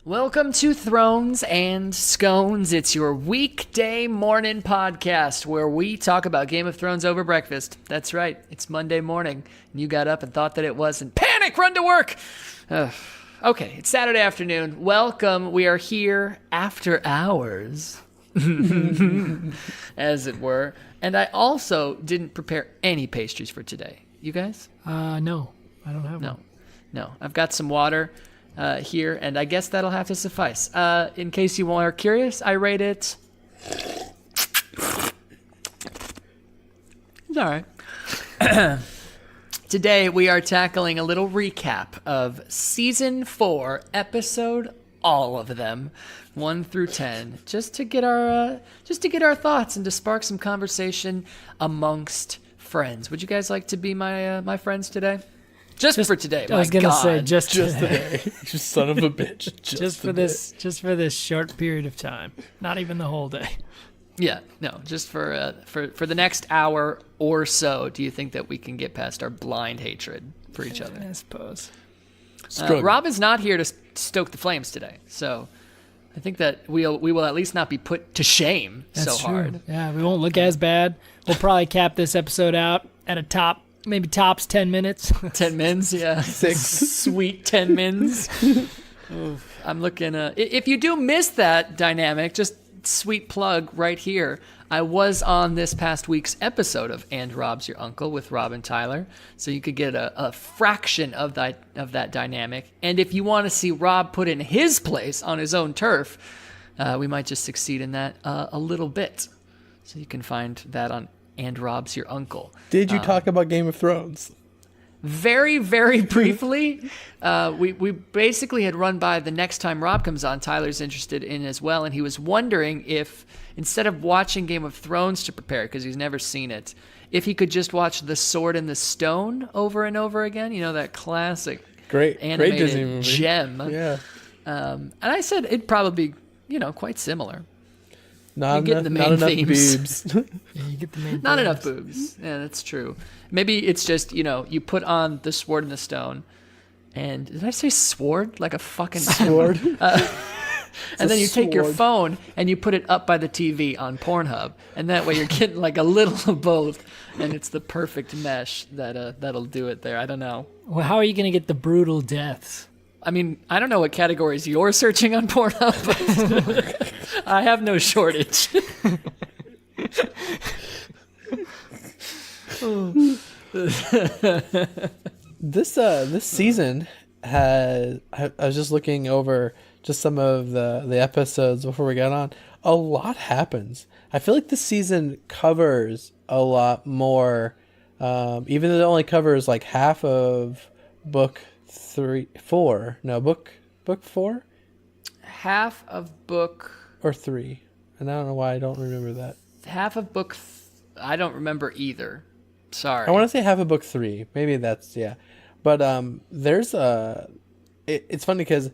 Welcome to Thrones and Scones. It's your weekday morning podcast where we talk about Game of Thrones over breakfast. That's right. It's Monday morning, and you got up and thought that it wasn't. Panic! Run to work! Okay, it's Saturday afternoon. Welcome. We are here after hours, as it were. And I also didn't prepare any pastries for today. You guys? No. I don't have one. No. I've got some water here, and I guess that'll have to suffice. In case you are curious, I rate it... It's all right. Today, we are tackling a little recap of Season 4, episode all of them, 1 through 10, just to get our thoughts and to spark some conversation amongst friends. Would you guys like to be my friends today? Just for today. I was gonna say just today. You son of a bitch. Just for this short period of time. Not even the whole day. Yeah, no, just for the next hour or so. Do you think that we can get past our blind hatred for each other? I suppose. Rob is not here to stoke the flames today, so I think that we will at least not be put to shame. That's so true. hard. Yeah, we won't look as bad. We'll probably cap this episode out at a top. Maybe tops 10 minutes. 10 mins, yeah. 6 sweet 10 mins. I'm looking. If you do miss that dynamic, just sweet plug right here. I was on this past week's episode of And Rob's Your Uncle with Rob and Tyler, so you could get a fraction of that dynamic. And if you want to see Rob put in his place on his own turf, we might just succeed in that a little bit. So you can find that on And Rob's Your Uncle. Did you talk about Game of Thrones? Very, very briefly. We basically had run by the next time Rob comes on, Tyler's interested in as well, and he was wondering if, instead of watching Game of Thrones to prepare, because he's never seen it, if he could just watch The Sword and the Stone over and over again. You know, that classic animated Disney movie. Gem. Yeah. And I said it'd probably be, quite similar. Not enough boobs. Yeah, you get the main Not themes. enough boobs. Yeah, that's true. Maybe it's just, you put on The Sword and the Stone, and did I say sword? Like a fucking Sword. And then you take your phone and you put it up by the TV on Pornhub, and that way you're getting like a little of both, and it's the perfect mesh that'll do it there. I don't know. Well, how are you going to get the brutal deaths? I mean, I don't know what categories you're searching on Pornhub, but I have no shortage. This season has. I was just looking over just some of the episodes before we got on. A lot happens. I feel like this season covers a lot more, even though it only covers like half of book 4. No, book 4. Half of book Or 3. And I don't know why I don't remember that. Half of book... I don't remember either. Sorry. I want to say half of book 3. Maybe that's... Yeah. But there's a... It's funny because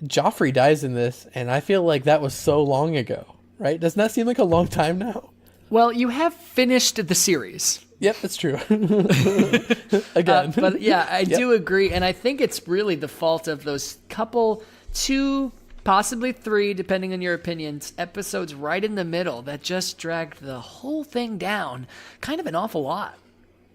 Joffrey dies in this, and I feel like that was so long ago. Right? Doesn't that seem like a long time now? Well, you have finished the series. Yep, that's true. Again. But yeah, I do agree. And I think it's really the fault of those couple, 2... possibly 3, depending on your opinions, episodes right in the middle that just dragged the whole thing down kind of an awful lot.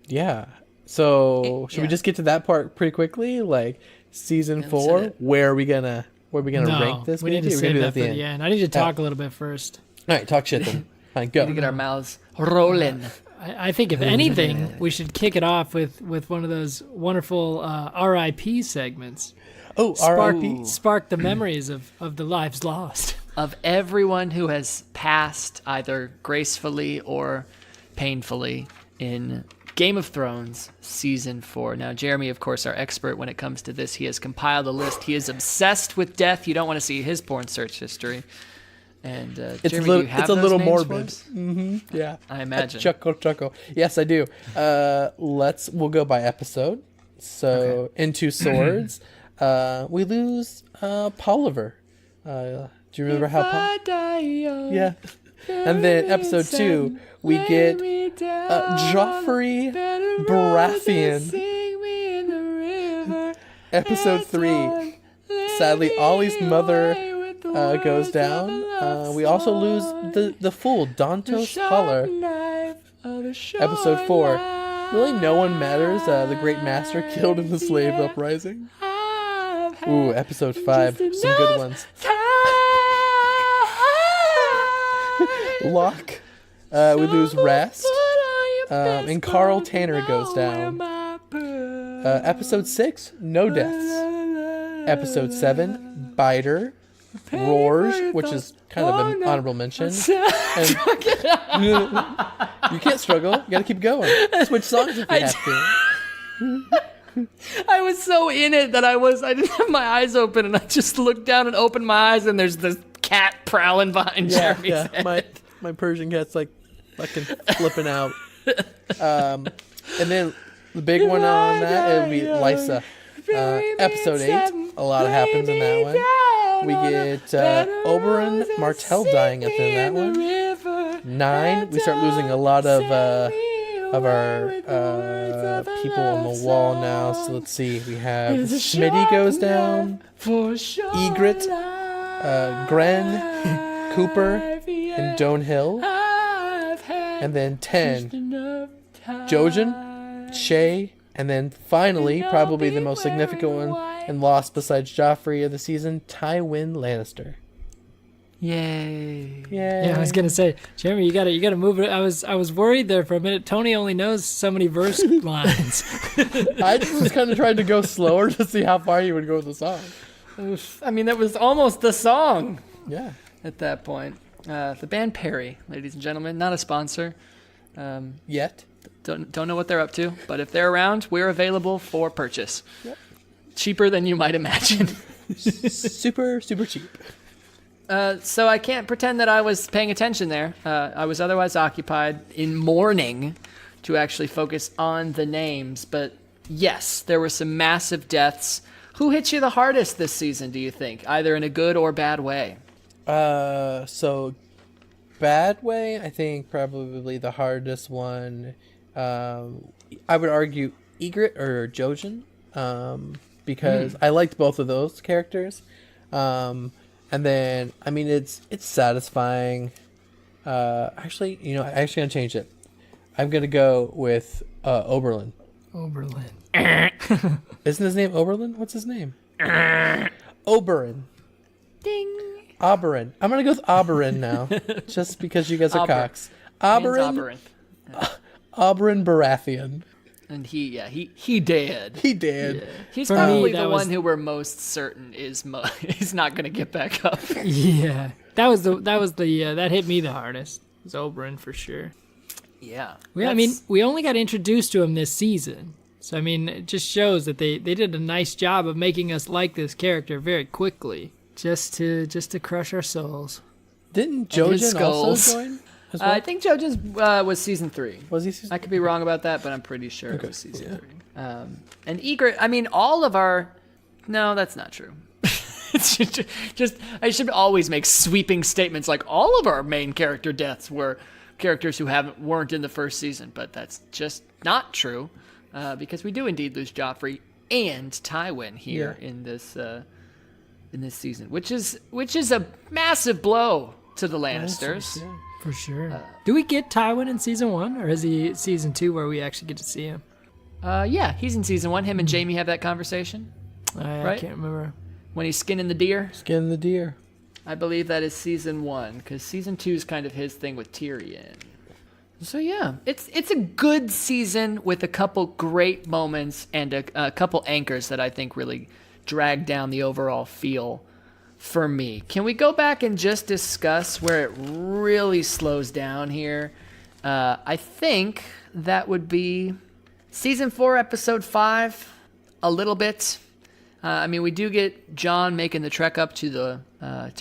Yeah. So should we just get to that part pretty quickly? Like season 4, where are we gonna rank this? We need to save that for the end. I need to talk a little bit first. All right, talk shit then. Fine, go. We need to get our mouths rolling. I think if anything, we should kick it off with one of those wonderful RIP segments. Oh, RIP. Spark the memories of the lives lost. Of everyone who has passed either gracefully or painfully in Game of Thrones Season 4. Now, Jeremy, of course, our expert when it comes to this, he has compiled a list. He is obsessed with death. You don't want to see his porn search history. And Jeremy, do you have it's a those little names morbid. for us? Mm-hmm. Yeah, I imagine. Chuckle. Yes, I do. We'll go by episode. So, Into Swords, we lose Polliver. Do you remember how? Yeah. And then episode 2, we get Joffrey Baratheon. Episode 3, Sadly, Ollie's mother goes down. We also lose the fool, Dantos Haller. Episode 4. Really, no one matters. The great master killed in the slave uprising. Ooh, episode 5. Some good ones. Locke. We lose Rast. And Carl Tanner goes down. Episode 6. No deaths. Episode 7. Biter. Roars, which is kind of an honorable mention. And you can't struggle. You gotta keep going. Switch songs if you have to. I was so in it that I didn't have my eyes open, and I just looked down and opened my eyes, and there's this cat prowling behind Jeremy's head. My Persian cat's like fucking flipping out. And then the big one on that, it would be Lysa. Episode 8, a lot happens in that one. We get Oberyn Martell dying at the end of that one. 9, we start losing a lot of our people on the wall now. So let's see, we have Smitty goes down, Ygritte, Gren, Cooper, and Donehill. And then 10, Jojen, Shay, and then finally, probably the most significant one and lost besides Joffrey of the season, Tywin Lannister. Yay! Yeah, I was gonna say, Jeremy, you gotta move it. I was worried there for a minute. Tony only knows so many verse lines. I just was kind of trying to go slower to see how far you would go with the song. I mean, that was almost the song. Yeah. At that point, the band Perry, ladies and gentlemen, not a sponsor. Yet. Don't know what they're up to, but if they're around, we're available for purchase. Yep. Cheaper than you might imagine. Super cheap. So I can't pretend that I was paying attention there. I was otherwise occupied in mourning to actually focus on the names. But yes, there were some massive deaths. Who hit you the hardest this season, do you think? Either in a good or bad way? So bad way, I think probably the hardest one. I would argue Ygritte or Jojen, because I liked both of those characters. And then, I mean, it's satisfying. Actually, I'm gonna change it. I'm gonna go with Oberlin. Isn't his name Oberlin? What's his name? Oberyn. Ding. Oberyn. I'm gonna go with Oberyn now, just because you guys are cocks. Oberyn Baratheon. And he did. He did. Yeah. He's For probably me, the one who we're most certain is he's not going to get back up. Yeah, that hit me the hardest. It was Oberyn for sure. Yeah. I mean, we only got introduced to him this season, so I mean, it just shows that they did a nice job of making us like this character very quickly, just to crush our souls. Didn't Jojen also join? Well? I think Jojen's was season 3. Was he season 3? I could be wrong about that, but I'm pretty sure it was season 3. And Ygritte, I mean, all of our... No, that's not true. It's just I should always make sweeping statements like all of our main character deaths were characters who weren't in the first season, but that's just not true, because we do indeed lose Joffrey and Tywin here in this season, which is a massive blow to the Lannisters. For sure. Do we get Tywin in season 1, or is he season 2 where we actually get to see him? Yeah, he's in season 1. Him and Jaime have that conversation. Right? I can't remember. When he's skinning the deer? Skinning the deer. I believe that is season 1, because season 2 is kind of his thing with Tyrion. So yeah, it's a good season with a couple great moments and a couple anchors that I think really drag down the overall feel for me. Can we go back and just discuss where it really slows down here? I think that would be season 4, episode 5, a little bit. I mean, we do get Jon making the trek up to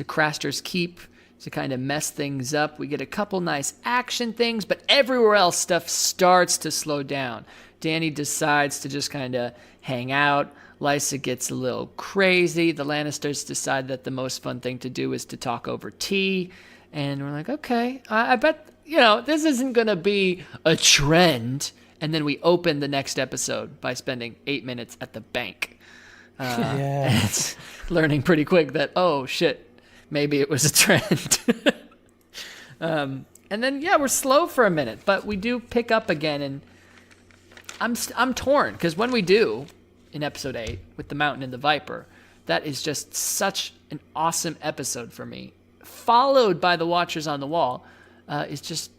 Craster's Keep to kind of mess things up. We get a couple nice action things, but everywhere else stuff starts to slow down. Dany decides to just kind of hang out. Lysa gets a little crazy. The Lannisters decide that the most fun thing to do is to talk over tea. And we're like, okay, I bet, this isn't going to be a trend. And then we open the next episode by spending 8 minutes at the bank. Yeah. It's learning pretty quick that, oh shit, maybe it was a trend. And then we're slow for a minute, but we do pick up again, and I'm torn because when we do in episode 8 with the Mountain and the Viper, that is just such an awesome episode for me. Followed by the Watchers on the Wall is just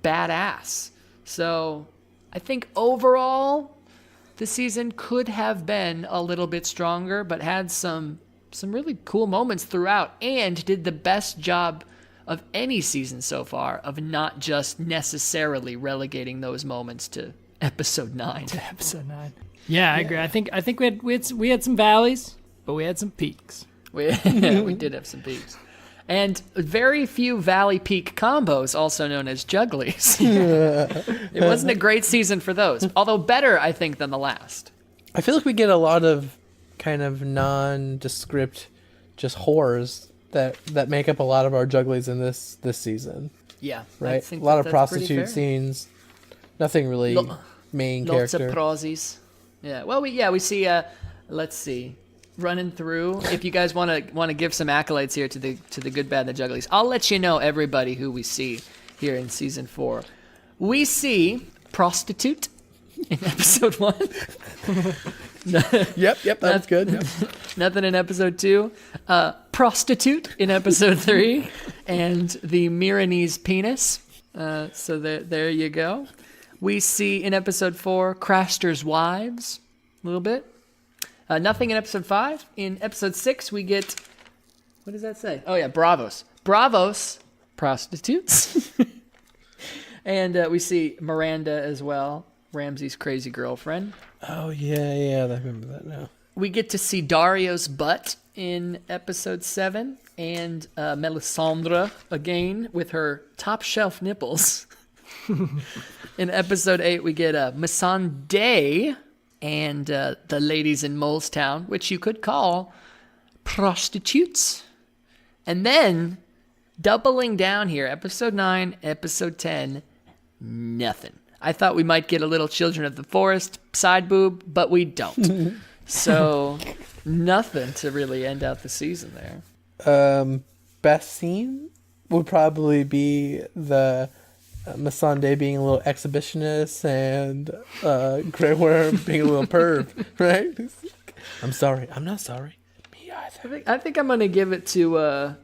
badass. So I think overall the season could have been a little bit stronger, but had some really cool moments throughout, and did the best job of any season so far of not just necessarily relegating those moments to episode 9. Episode 9. Yeah, I agree. I think we had some valleys, but we had some peaks. We did have some peaks. And very few valley peak combos, also known as jugglies. It wasn't a great season for those, although better, I think, than the last. I feel like we get a lot of kind of nondescript just horrors that make up a lot of our jugglies in this season. Yeah. Right? I think a lot of that's prostitute pretty fair. scenes. Nothing really main Lots character. of prosies. Yeah. Well, we see. Let's see. Running through. If you guys want to give some accolades here to the good, bad, and the jugglies, I'll let you know everybody who we see here in season 4. We see prostitute in episode 1. Yep, that's good. Yep. Nothing in episode 2. Prostitute in episode 3, and the Miranese penis. So there you go. We see in episode 4 Craster's wives, a little bit. Nothing in episode 5. In episode 6, we get, what does that say? Oh yeah, Bravos. Bravos, prostitutes. And we see Miranda as well, Ramsey's crazy girlfriend. Oh yeah, I remember that now. We get to see Dario's butt in episode 7, and Melisandre again with her top shelf nipples. In episode 8, we get Missandei and the ladies in Molestown, which you could call prostitutes. And then, doubling down here, episode 9, episode 10, nothing. I thought we might get a little Children of the Forest side boob, but we don't. So, nothing to really end out the season there. Best scene would probably be the Missandei being a little exhibitionist and Grey Worm being a little perv, right? I'm sorry. I'm not sorry. Me either. I think I'm gonna give it to I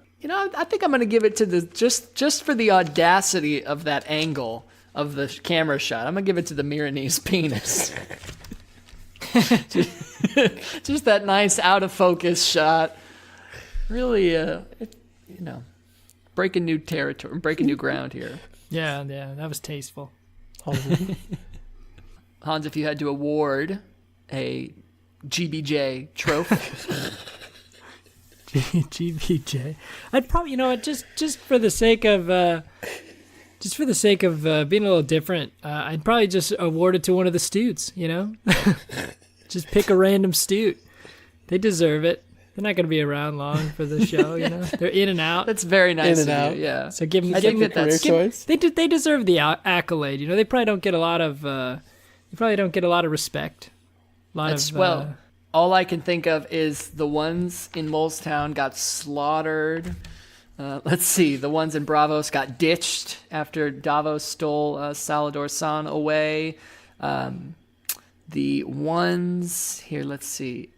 think I'm gonna give it to the just for the audacity of that angle of the camera shot. I'm gonna give it to the Miranese penis. just that nice out of focus shot. Really, breaking new territory, breaking new ground here. Yeah, that was tasteful. Hans, if you had to award a GBJ trophy. GBJ. I'd probably, just for the sake of being a little different, I'd probably just award it to one of the Stoots, Just pick a random Stoot. They deserve it. They're not going to be around long for the show, They're in and out. That's very nice In and of out. you, yeah. So give them a career choice. They deserve the accolade. They probably don't get a lot of respect. All I can think of is the ones in Molestown got slaughtered. Let's see, the ones in Bravos got ditched after Davos stole Salador San away. The ones here, let's see,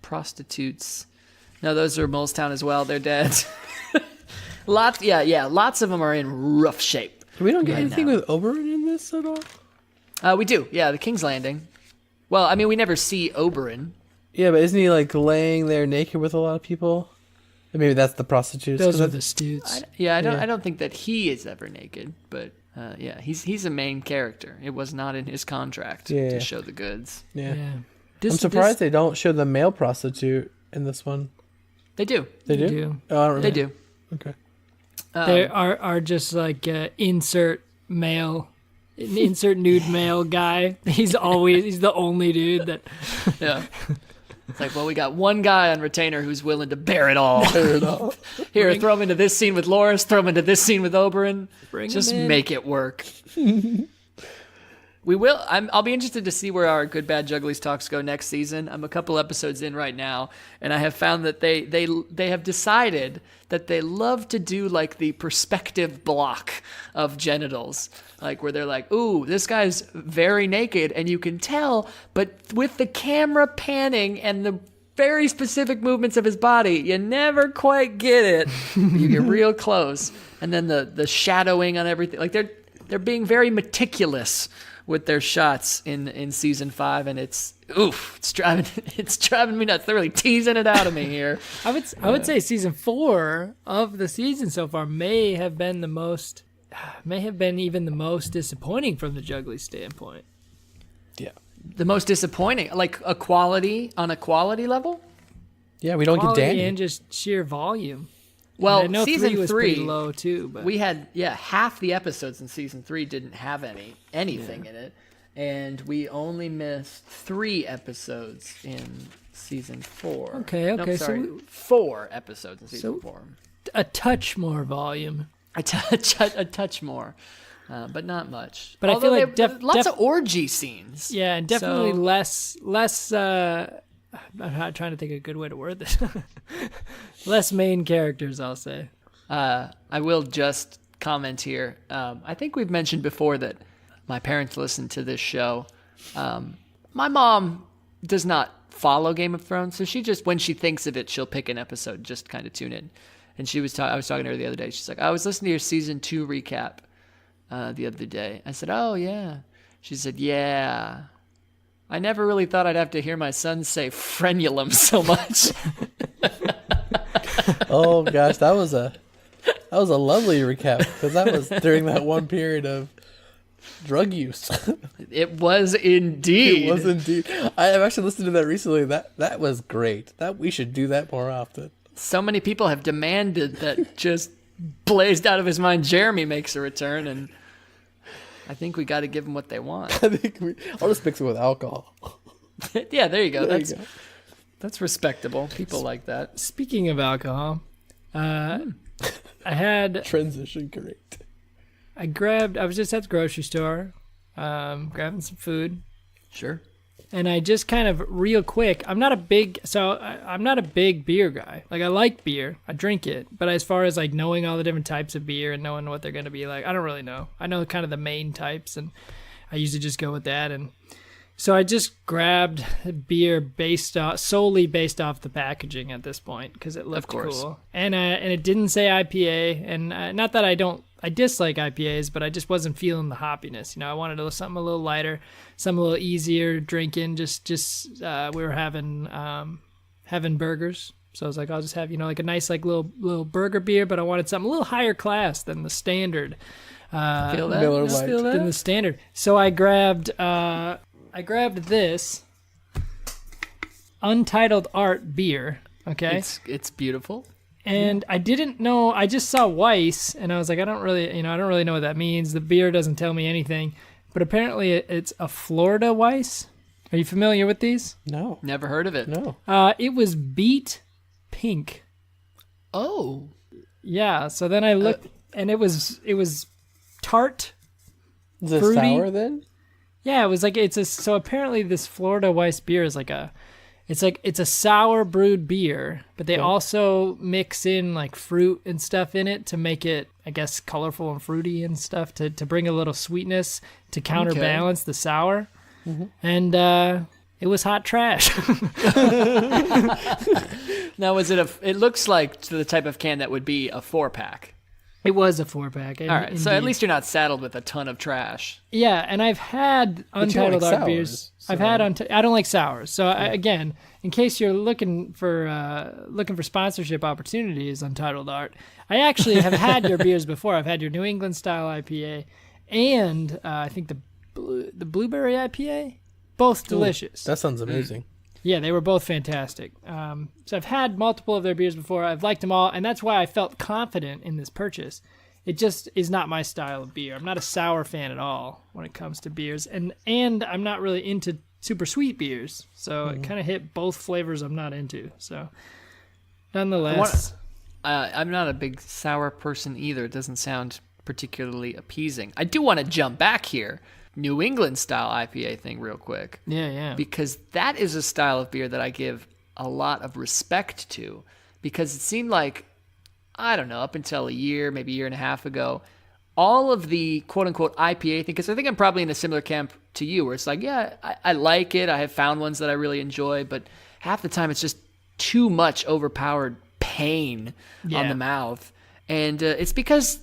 prostitutes. No, those are Molestown as well. They're dead. Lots of them are in rough shape. We don't get anything with Oberyn in this at all? We do, yeah, the King's Landing. Well, I mean, we never see Oberyn. Yeah, but isn't he laying there naked with a lot of people? Or maybe that's the prostitutes. Those are the Stoots. I don't think that he is ever naked, but he's a main character. It was not in his contract to show the goods. Yeah. I'm I'm surprised they don't show the male prostitute in this one. They do. They do? Oh, I don't remember. They do. Okay. They are just like insert nude male guy. He's the only dude that. Yeah. It's like, well, we got one guy on retainer who's willing to bear it all. Here, throw him into this scene with Loras, throw him into this scene with Oberyn. Just make it work. We will. I'll be interested to see where our Good Bad Jugglies talks go next season. I'm a couple episodes in right now, and I have found that they have decided that they love to do like the perspective block of genitals, like where they're like, "Ooh, this guy's very naked," and you can tell, but with the camera panning and the very specific movements of his body, you never quite get it. You get real close, and then the shadowing on everything, like they're being very meticulous with their shots in season 5, and it's driving me nuts. They're really teasing it out of me here. I would say season 4 of the season so far may have been even the most disappointing from the Juggly standpoint. Yeah. The most disappointing, like on a quality level. Yeah, we don't Quality get Danny. and just sheer volume. Well, I know season 3 was 3 pretty low too, but we had half the episodes in season 3 didn't have anything in it, and we only missed 3 episodes in season 4. Okay, No, sorry, so 4 episodes in season 4. a touch more volume. A touch more, but not much. But I feel like lots of orgy scenes. Yeah, and definitely So- less. I'm not trying to think of a good way to word this. Less main characters, I'll say. I will just comment here. I think we've mentioned before that my parents listen to this show. My mom does not follow Game of Thrones, so she just, when she thinks of it, she'll pick an episode, just kind of tune in. And I was talking to her the other day. She's like, I was listening to your season 2 recap the other day. I said, oh, yeah. She said, yeah. I never really thought I'd have to hear my son say frenulum so much. Oh gosh, that was a lovely recap because that was during that one period of drug use. It was indeed. It was indeed. I have actually listened to that recently. That was great. That we should do that more often. So many people have demanded that just blazed out of his mind Jeremy makes a return, and I think we got to give them what they want. I think I'll just mix it with alcohol. Yeah, there you go. There you go. That's respectable. People like that. Speaking of alcohol, I had Transition great. I was just at the grocery store, grabbing some food, Sure. and I just kind of real quick. I'm not a big beer guy. Like I like beer, I drink it, but as far as like knowing all the different types of beer and knowing what they're gonna be like, I don't really know. I know kind of the main types, and I usually just go with that. And so I just grabbed a beer solely based off the packaging at this point because it looked cool, and it didn't say IPA, and not that I dislike IPAs, but I just wasn't feeling the hoppiness. You know, I wanted something a little lighter, something a little easier drinking. We were having burgers, so I was like, I'll just have like a nice like little burger beer, but I wanted something a little higher class than the standard. Feel that? Miller Just Lite. feel that? Than the standard. So I grabbed this Untitled Art beer. Okay. It's beautiful. And I didn't know. I just saw Weiss, and I was like, I don't really know what that means. The beer doesn't tell me anything, but apparently it's a Florida Weiss. Are you familiar with these? No. Never heard of it. No. It was beet pink. Oh. Yeah. So then I looked, and it was tart. Is it Fruity. sour then? Yeah, it was like so apparently this Florida Weiss beer is it's a sour brewed beer, but they also mix in like fruit and stuff in it to make it, I guess, colorful and fruity and stuff to bring a little sweetness to counterbalance the sour. Mm-hmm. And it was hot trash. Now, it looks like the type of can that would be a 4-pack. It was a 4-pack. All right, so at least you're not saddled with a ton of trash. Yeah, and I've had But you don't Untitled like Art sours, beers. so- I've had I don't like sours. So again, in case you're looking for sponsorship opportunities, Untitled Art, I actually have had your beers before. I've had your New England style IPA, and I think the blueberry IPA. Both delicious. That sounds amazing. Yeah, they were both fantastic. So I've had multiple of their beers before. I've liked them all, and that's why I felt confident in this purchase. It just is not my style of beer. I'm not a sour fan at all when it comes to beers, and I'm not really into super sweet beers. So it kind of hit both flavors I'm not into. So nonetheless, I'm not a big sour person either. It doesn't sound particularly appeasing. I do want to jump back here New England style IPA thing real quick. Yeah. Because that is a style of beer that I give a lot of respect to, because it seemed like, I don't know, up until a year, maybe a year and a half ago, all of the quote-unquote IPA thing, because I think I'm probably in a similar camp to you, where it's like, yeah, I like it. I have found ones that I really enjoy, but half the time it's just too much overpowered pain on the mouth. And it's because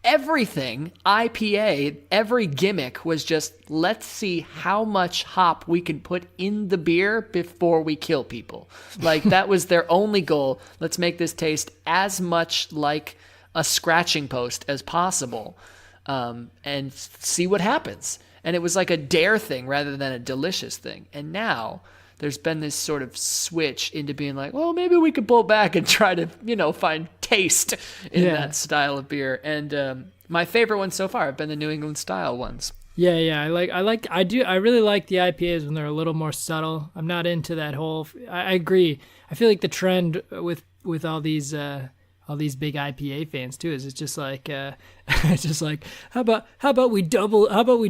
everything IPA, every gimmick was just, let's see how much hop we can put in the beer before we kill people. Like, that was their only goal. Let's make this taste as much like a scratching post as possible, and see what happens. And it was like a dare thing rather than a delicious thing. And now there's been this sort of switch into being like, well, maybe we could pull back and try to, find taste in that style of beer. And my favorite ones so far have been the New England style ones. Yeah. I really like the IPAs when they're a little more subtle. I'm not into that whole. I agree. I feel like the trend with all these big IPA fans too is it's just like how about we double it? How about we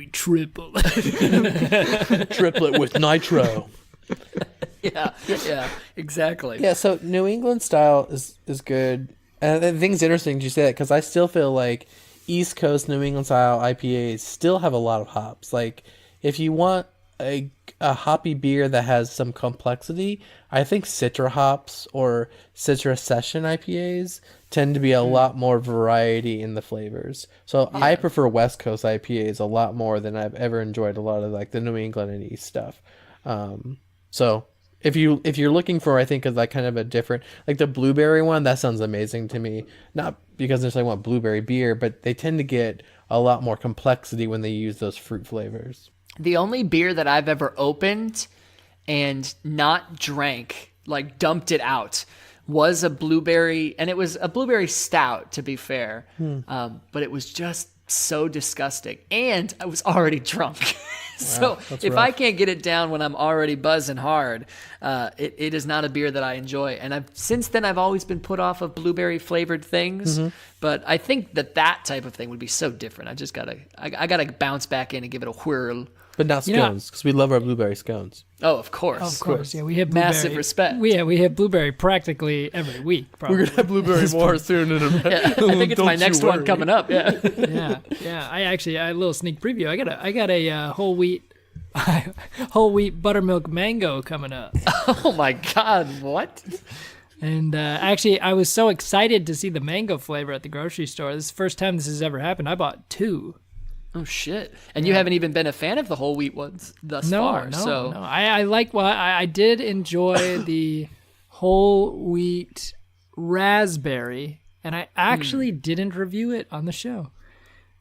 triple it? Triplet with nitro. Yeah, exactly. Yeah, so New England style is good. And I think it's interesting you say that, because I still feel like East Coast New England style IPAs still have a lot of hops. Like, if you want a hoppy beer that has some complexity, I think Citra hops or Citra Session IPAs tend to be a lot more variety in the flavors. So I prefer West Coast IPAs a lot more than I've ever enjoyed a lot of like the New England and East stuff. So if you're looking for, I think, like kind of a different, like the blueberry one, that sounds amazing to me. Not because I want blueberry beer, but they tend to get a lot more complexity when they use those fruit flavors. The only beer that I've ever opened and not drank, like dumped it out, was a blueberry, and it was a blueberry stout, to be fair. But it was just so disgusting, and I was already drunk. So if rough. I can't get it down when I'm already buzzing hard, it is not a beer that I enjoy. And since then I've always been put off of blueberry flavored things, but I think that type of thing would be so different. I gotta bounce back in and give it a whirl. But not scones, because we love our blueberry scones. Oh, of course. Of course, yeah. We have blueberry. Massive respect. We have blueberry practically every week. Probably. We're gonna have blueberry more soon. I think it's my next one coming up. Yeah. Yeah. I a little sneak preview. I got a whole wheat buttermilk mango coming up. Oh my God! What? And actually, I was so excited to see the mango flavor at the grocery store. This is the first time this has ever happened. I bought 2. Oh shit! And you haven't even been a fan of the whole wheat ones thus far. No. I did enjoy the whole wheat raspberry, and I actually didn't review it on the show.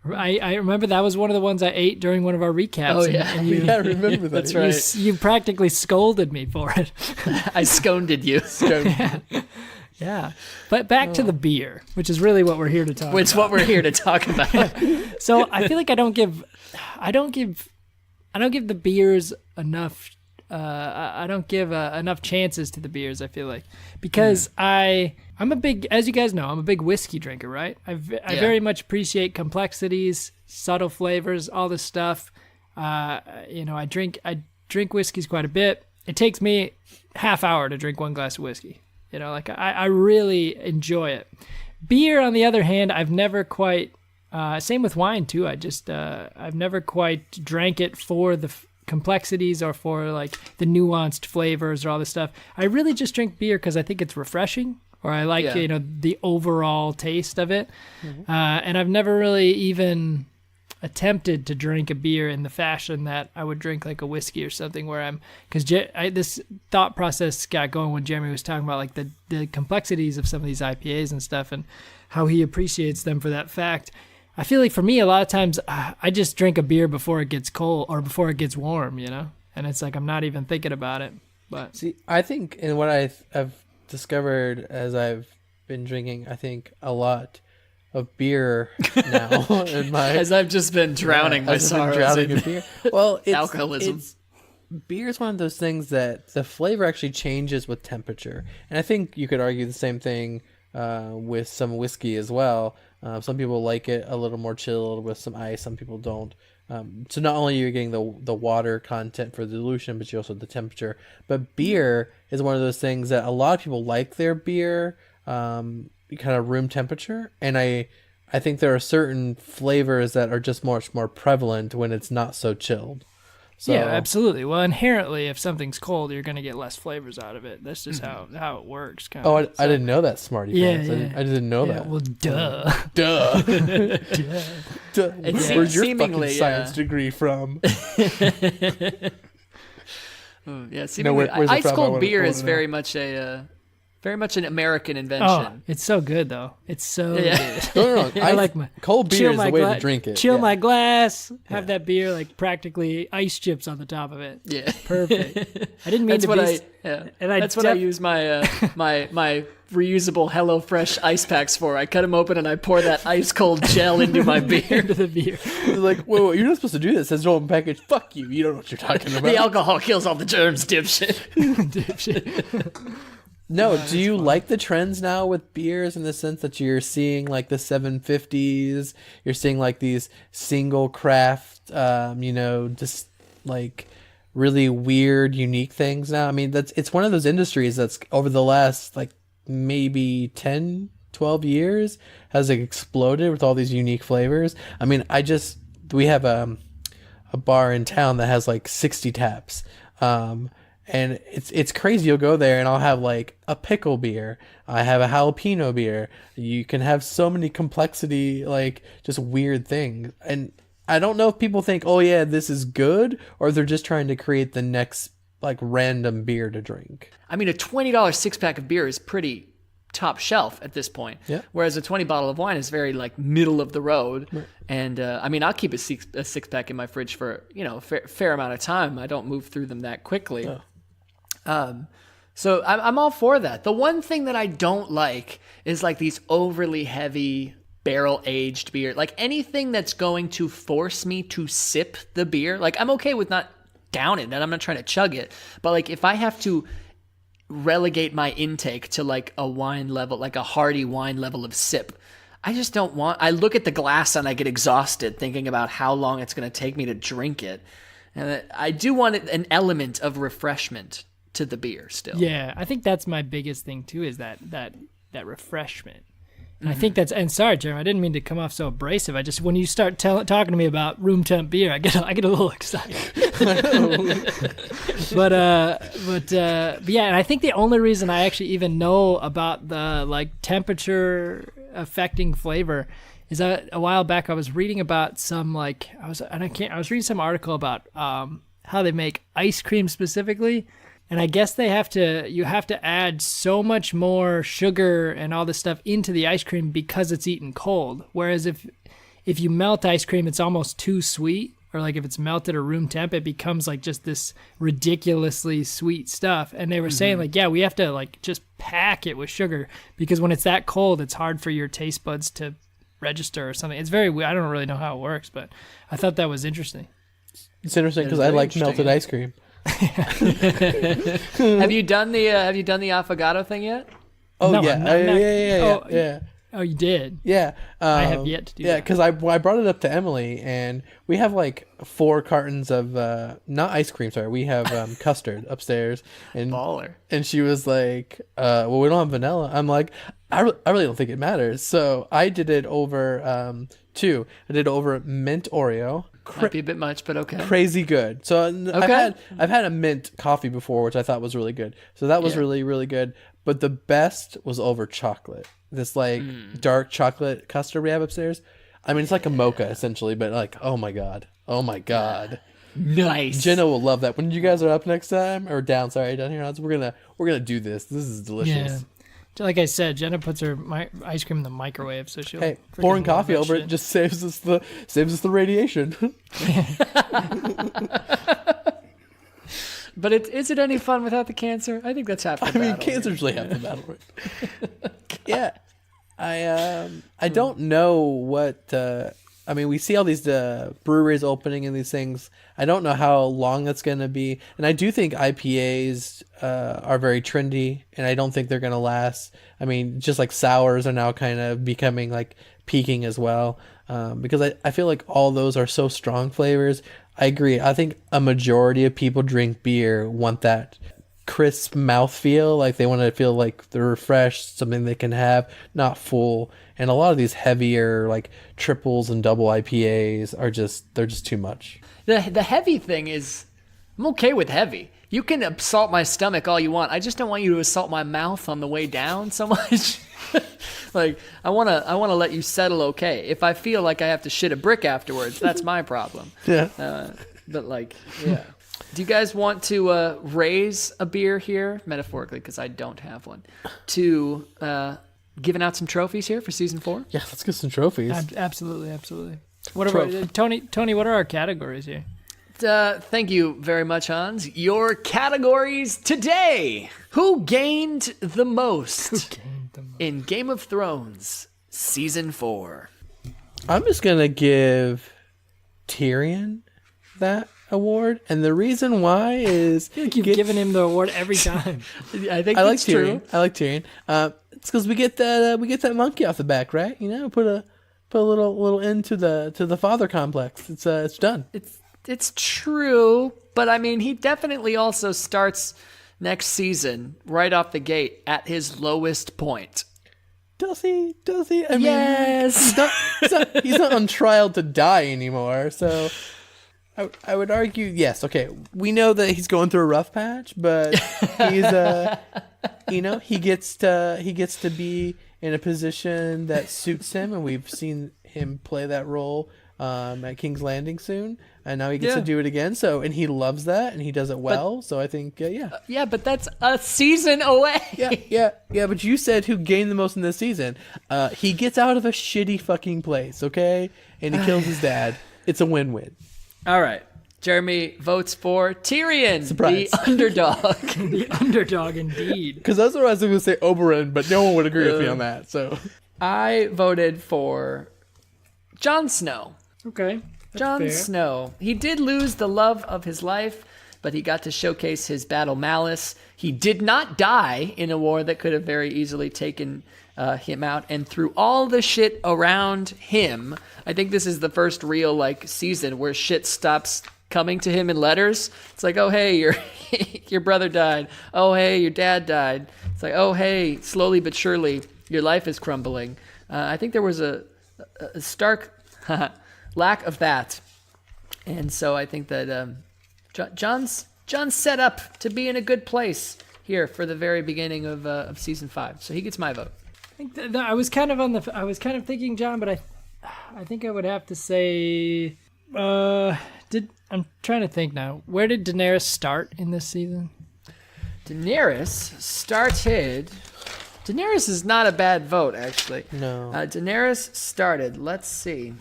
I remember that was one of the ones I ate during one of our recaps. Oh yeah, I remember that. That's right. You practically scolded me for it. I sconed you. Yeah, but back to the beer, which is really what we're here to talk about. It's what we're here to talk about. So I feel like I don't give the beers enough. I don't give enough chances to the beers. I feel like, because I'm a big, as you guys know, I'm a big whiskey drinker, right? I very much appreciate complexities, subtle flavors, all this stuff. I drink whiskeys quite a bit. It takes me half hour to drink one glass of whiskey. I really enjoy it. Beer, on the other hand, I've never quite. Same with wine too. I've never quite drank it for the complexities or for like the nuanced flavors or all this stuff. I really just drink beer because I think it's refreshing, or I like the overall taste of it. And I've never really even attempted to drink a beer in the fashion that I would drink like a whiskey or something, where because this thought process got going when Jeremy was talking about like the complexities of some of these IPAs and stuff, and how he appreciates them for that fact. I feel like for me, a lot of times I just drink a beer before it gets cold or before it gets warm, and it's like I'm not even thinking about it. But see, I think in what I've discovered as I've been drinking, I think a lot of beer now as I've just been drowning my sorrows in beer. Well, alcoholism. Beer is one of those things that the flavor actually changes with temperature, and I think you could argue the same thing with some whiskey as well. Some people like it a little more chilled with some ice. Some people don't. So not only are you getting the water content for the dilution, but you also the temperature. But beer is one of those things that a lot of people like their beer kind of room temperature, and I think there are certain flavors that are just much more prevalent when it's not so chilled. So, yeah, absolutely. Well, inherently, if something's cold, you're going to get less flavors out of it. That's just how it works. Kind Oh, of. I didn't know that, Smarty Yeah, pants. yeah. I didn't know Yeah, that. well, duh. Duh. Duh. Duh. It Where's your seemingly, fucking science degree from? Yeah, seemingly, where's it ice from? I cold wanna- beer I is wanna very much an American Oh, invention. it's so good though. It's so Yeah. good. No. I like my cold beer chill is my the way gla- to drink it. Chill Yeah. my glass. Have that beer like practically ice chips on the top of it. Yeah, Perfect. I didn't mean that's to what be. and I that's what I use my my reusable HelloFresh ice packs for. I cut them open and I pour that ice cold gel into my beer. into the beer. They're like, wait, you're not supposed to do this. It says no open package. Fuck you. You don't know what you're talking about. The alcohol kills all the germs, dipshit. No, do you like the trends now with beers in the sense that you're seeing like the 750s? You're seeing like these single craft, just like really weird, unique things now. I mean, it's one of those industries that's over the last like maybe 10, 12 years has exploded with all these unique flavors. I mean, we have a bar in town that has like 60 taps. And it's crazy. You'll go there and I'll have like a pickle beer. I have a jalapeno beer. You can have so many complexity, like just weird things. And I don't know if people think, oh yeah, this is good, or they're just trying to create the next like random beer to drink. I mean, a $20 six pack of beer is pretty top shelf at this point. Yeah. Whereas a 20 bottle of wine is very like middle of the road. Right. And I mean, I'll keep a six pack in my fridge for a fair amount of time. I don't move through them that quickly. Oh. So I'm all for that. The one thing that I don't like is like these overly heavy barrel aged beer, like anything that's going to force me to sip the beer. Like I'm okay with not downing it. I'm not trying to chug it, but like if I have to relegate my intake to like a wine level, like a hearty wine level of sip, I just don't want. I look at the glass and I get exhausted thinking about how long it's going to take me to drink it. And I do want an element of refreshment to the beer still. Yeah, I think that's my biggest thing too, is that refreshment. And I think and sorry, Jeremy, I didn't mean to come off so abrasive. I just, when you start talking to me about room temp beer, I get a little excited. but yeah, and I think the only reason I actually even know about the like temperature affecting flavor is that a while back I was reading about some I was reading some article about how they make ice cream specifically. And I guess you have to add so much more sugar and all this stuff into the ice cream because it's eaten cold. Whereas if you melt ice cream, it's almost too sweet. Or like if it's melted or room temp, it becomes like just this ridiculously sweet stuff. And they were saying like, yeah, we have to like just pack it with sugar because when it's that cold, it's hard for your taste buds to register or something. It's very weird. I don't really know how it works, but I thought that was interesting. It's interesting because I like melted ice cream. Have you done the affogato thing yet? Oh No, yeah. Yeah. Oh, you did? Yeah. I have yet to do that. Yeah, because I brought it up to Emily, and we have like 4 cartons of not ice cream. Sorry, we have custard upstairs. And Baller. And she was like, "Well, we don't have vanilla." I'm like, I really don't think it matters. So I did it over 2. I did it over mint Oreo. Might be a bit much, but okay. Crazy good. So Okay. I've had a mint coffee before, which I thought was really good. So that was really, really good. But the best was over chocolate. This like dark chocolate custard we have upstairs. I mean, it's like a mocha essentially, but like, oh my god, Nice. Jenna will love that. When you guys are up next time or down here, we're gonna do this. This is delicious. Yeah. Like I said, Jenna puts her ice cream in the microwave, so she'll. Hey, freaking pouring love coffee that over shit. it just saves us the radiation. But is it any fun without the cancer? I think that's half the battle. I mean, cancer's really half the battle, right? Yeah, I don't know what I mean, we see all these breweries opening and these things. I don't know how long that's going to be. And I do think IPAs are very trendy, and I don't think they're going to last. I mean, just like sours are now kind of becoming like peaking as well, because I feel like all those are so strong flavors. I agree. I think a majority of people drink beer want that crisp mouthfeel, like they want to feel like they're refreshed, something they can have, not full. And a lot of these heavier like triples and double IPAs are they're just too much. The heavy thing is, I'm okay with heavy. You can assault my stomach all you want. I just don't want you to assault my mouth on the way down so much. Like I wanna let you settle okay. If I feel like I have to shit a brick afterwards, that's my problem. Yeah. But like, yeah. Do you guys want to raise a beer here, metaphorically, because I don't have one, to giving out some trophies here for season 4? Yeah, let's get some trophies. Absolutely. What about Tony? What are our categories here? Thank you very much, Hans. Your categories today: Who gained the most in Game of Thrones season 4? I'm just gonna give Tyrion that award, and the reason why is I feel like you've given him the award every time. I think I like it's true. Tyrion. I like Tyrion. It's because we get that monkey off the back, right? You know, put a little end to the father complex. It's done. It's true, but I mean, he definitely also starts next season right off the gate at his lowest point. Does he? I Yes. mean, he's not on trial to die anymore. So I would argue, yes. Okay, we know that he's going through a rough patch, but he's he gets to be in a position that suits him, and we've seen him play that role at King's Landing soon, and now he gets to do it again. So, and he loves that, and he does it well. So I think, Yeah, but that's a season away. yeah. But you said who gained the most in this season? He gets out of a shitty fucking place, okay, and he kills his dad. It's a win-win. All right. Jeremy votes for Tyrion, Surprise. the underdog. The underdog, indeed. Because that's what I was going to say, Oberyn, but no one would agree with me on that. So I voted for Jon Snow. Okay. Jon Snow. He did lose the love of his life, but he got to showcase his battle malice. He did not die in a war that could have very easily taken him out. And through all the shit around him, I think this is the first real season where shit stops coming to him in letters. It's like, oh hey, your brother died. Oh hey, your dad died. It's like, oh hey, slowly but surely your life is crumbling. I think there was a stark lack of that, and so I think that John's set up to be in a good place here for the very beginning of season 5. So he gets my vote. I think that I was kind of thinking John, but I think I would have to say I'm trying to think now. Where did Daenerys start in this season? Daenerys is not a bad vote, actually. No. Daenerys started. Let's see.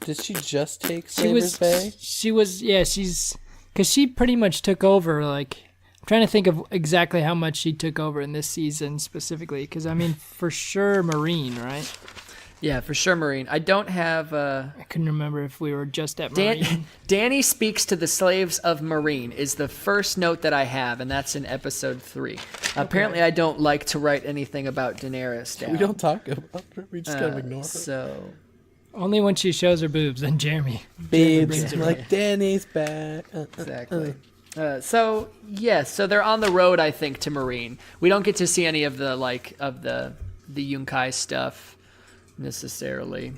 Did she just take Sabers Bay? She's because she pretty much took over. I'm trying to think of exactly how much she took over in this season specifically. Because I mean, for sure, Marine, right? Yeah, for sure, Marine. I don't have. I couldn't remember if we were just at Marine. Danny speaks to the slaves of Marine is the first note that I have, and that's in episode 3. Apparently, I don't like to write anything about Daenerys down. We don't talk about her. We just kind of ignore her. So. Only when she shows her boobs, then Jeremy. Babes, like Danny's back. Exactly. So they're on the road, I think, to Marine. We don't get to see any of the the Yunkai stuff necessarily.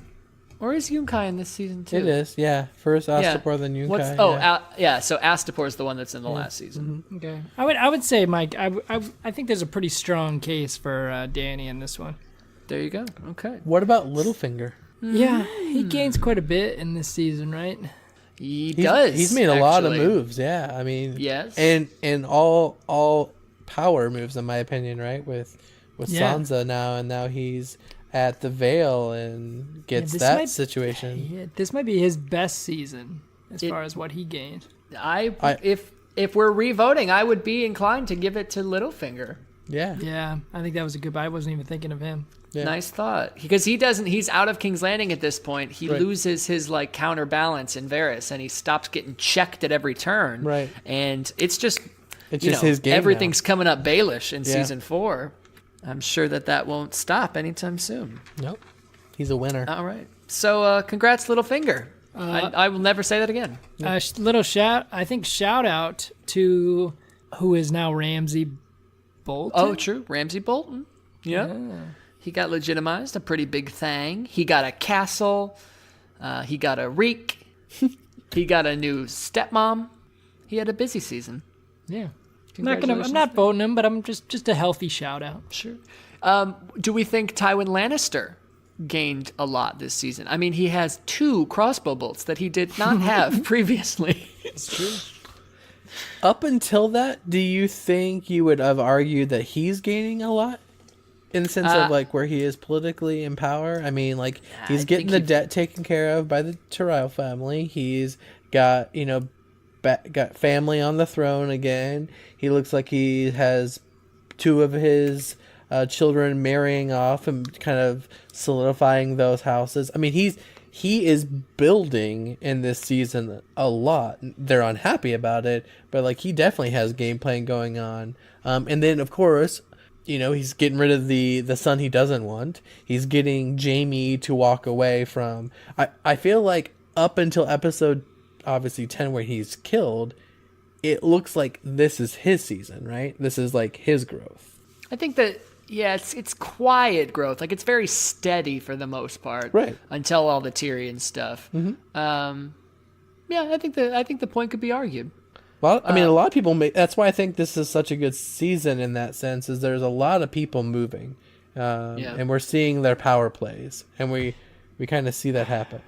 Or is Yunkai in this season too? It is, yeah. First Astapor, then Yunkai. So Astapor is the one that's in the last season. Mm-hmm. Okay. I would say, Mike, I think there's a pretty strong case for Danny in this one. There you go. Okay. What about Littlefinger? Yeah, he gains quite a bit in this season, right? He does. He's made a lot of moves, yeah. I mean, yes. And all power moves, in my opinion, right? With Sansa now, and now he's at the Vale and gets situation. Yeah, this might be his best season as far as what he gained. If we're re-voting, I would be inclined to give it to Littlefinger. Yeah. Yeah, I think that was a good buy. I wasn't even thinking of him. Yeah. Nice thought. Because he's out of King's Landing at this point. He Right. loses his like counterbalance in Varys, and he stops getting checked at every turn. Right. And it's just, It's just his game now. everything's coming up Baelish in Yeah. season 4. I'm sure that won't stop anytime soon. Nope. He's a winner. All right. So congrats, Littlefinger. I will never say that again. Shout out to who is now Ramsay Bolton. Oh, true. Ramsay Bolton. Yeah. He got legitimized, a pretty big thing. He got a castle. He got a reek. He got a new stepmom. He had a busy season. Yeah. I'm not voting him, but I'm just a healthy shout out. Sure. Do we think Tywin Lannister gained a lot this season? I mean, he has 2 crossbow bolts that he did not have previously. It's true. Up until that, do you think you would have argued that he's gaining a lot? In the sense of like where he is politically in power? I mean, like he's getting the debt taken care of by the Tyrell family. He's got, got family on the throne again. He looks like he has 2 of his children marrying off and kind of solidifying those houses. I mean, he is building in this season a lot. They're unhappy about it, but like he definitely has game plan going on. And then of course, he's getting rid of the son he doesn't want. He's getting Jaime to walk away from. I feel like up until episode obviously 10 where he's killed, it looks like this is his season, right? This is like his growth. I think that it's quiet growth. Like it's very steady for the most part, right? Until all the Tyrion stuff. Mm-hmm. I think the point could be argued. Well, I mean, a lot of people that's why I think this is such a good season in that sense. Is there's a lot of people moving, and we're seeing their power plays, and we kind of see that happen.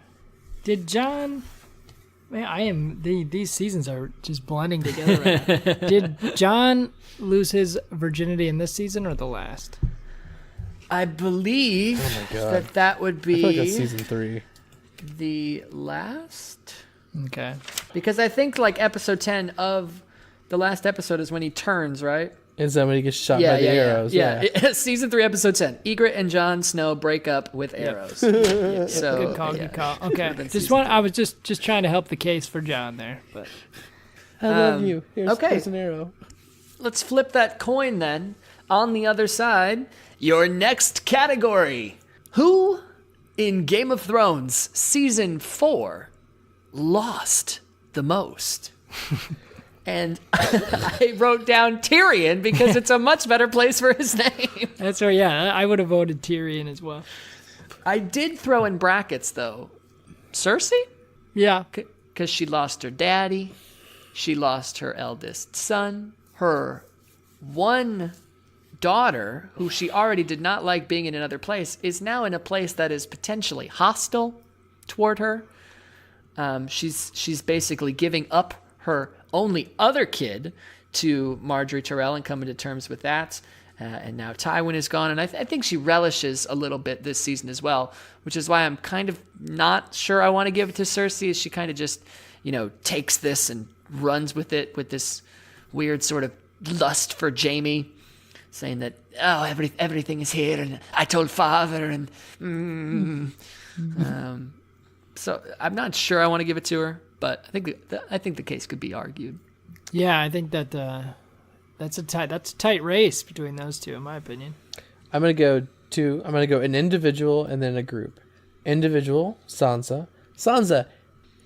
Did John? Man, these seasons are just blending together right now. Did John lose his virginity in this season or the last? I believe that would be I feel like that's season 3. The last. Okay. Because I think like episode 10 of the last episode is when he turns, right? Is that when he gets shot by the arrows? Yeah. Season 3, episode 10. Egret and Jon Snow break up with arrows. So good call. Okay. I was just trying to help the case for Jon there, but I love you. Here's an arrow. Let's flip that coin then. On the other side, your next category. Who in Game of Thrones season 4 lost the most? And I wrote down Tyrion because it's a much better place for his name. That's right. Yeah, I would have voted Tyrion as well. I did throw in brackets though, Cersei, Yeah, because she lost her daddy, she lost her eldest son, her one daughter, who she already did not like being in another place, is now in a place that is potentially hostile toward her. She's basically giving up her only other kid to Marjorie Tyrell and coming to terms with that. And now Tywin is gone. And I think she relishes a little bit this season as well, which is why I'm kind of not sure I want to give it to Cersei, as she kind of just, takes this and runs with it with this weird sort of lust for Jaime, saying that, everything is here and I told father and so I'm not sure I want to give it to her, but I think the case could be argued. Yeah, I think that that's a tight race between those two, in my opinion. I'm gonna go an individual and then a group. Individual, Sansa. Sansa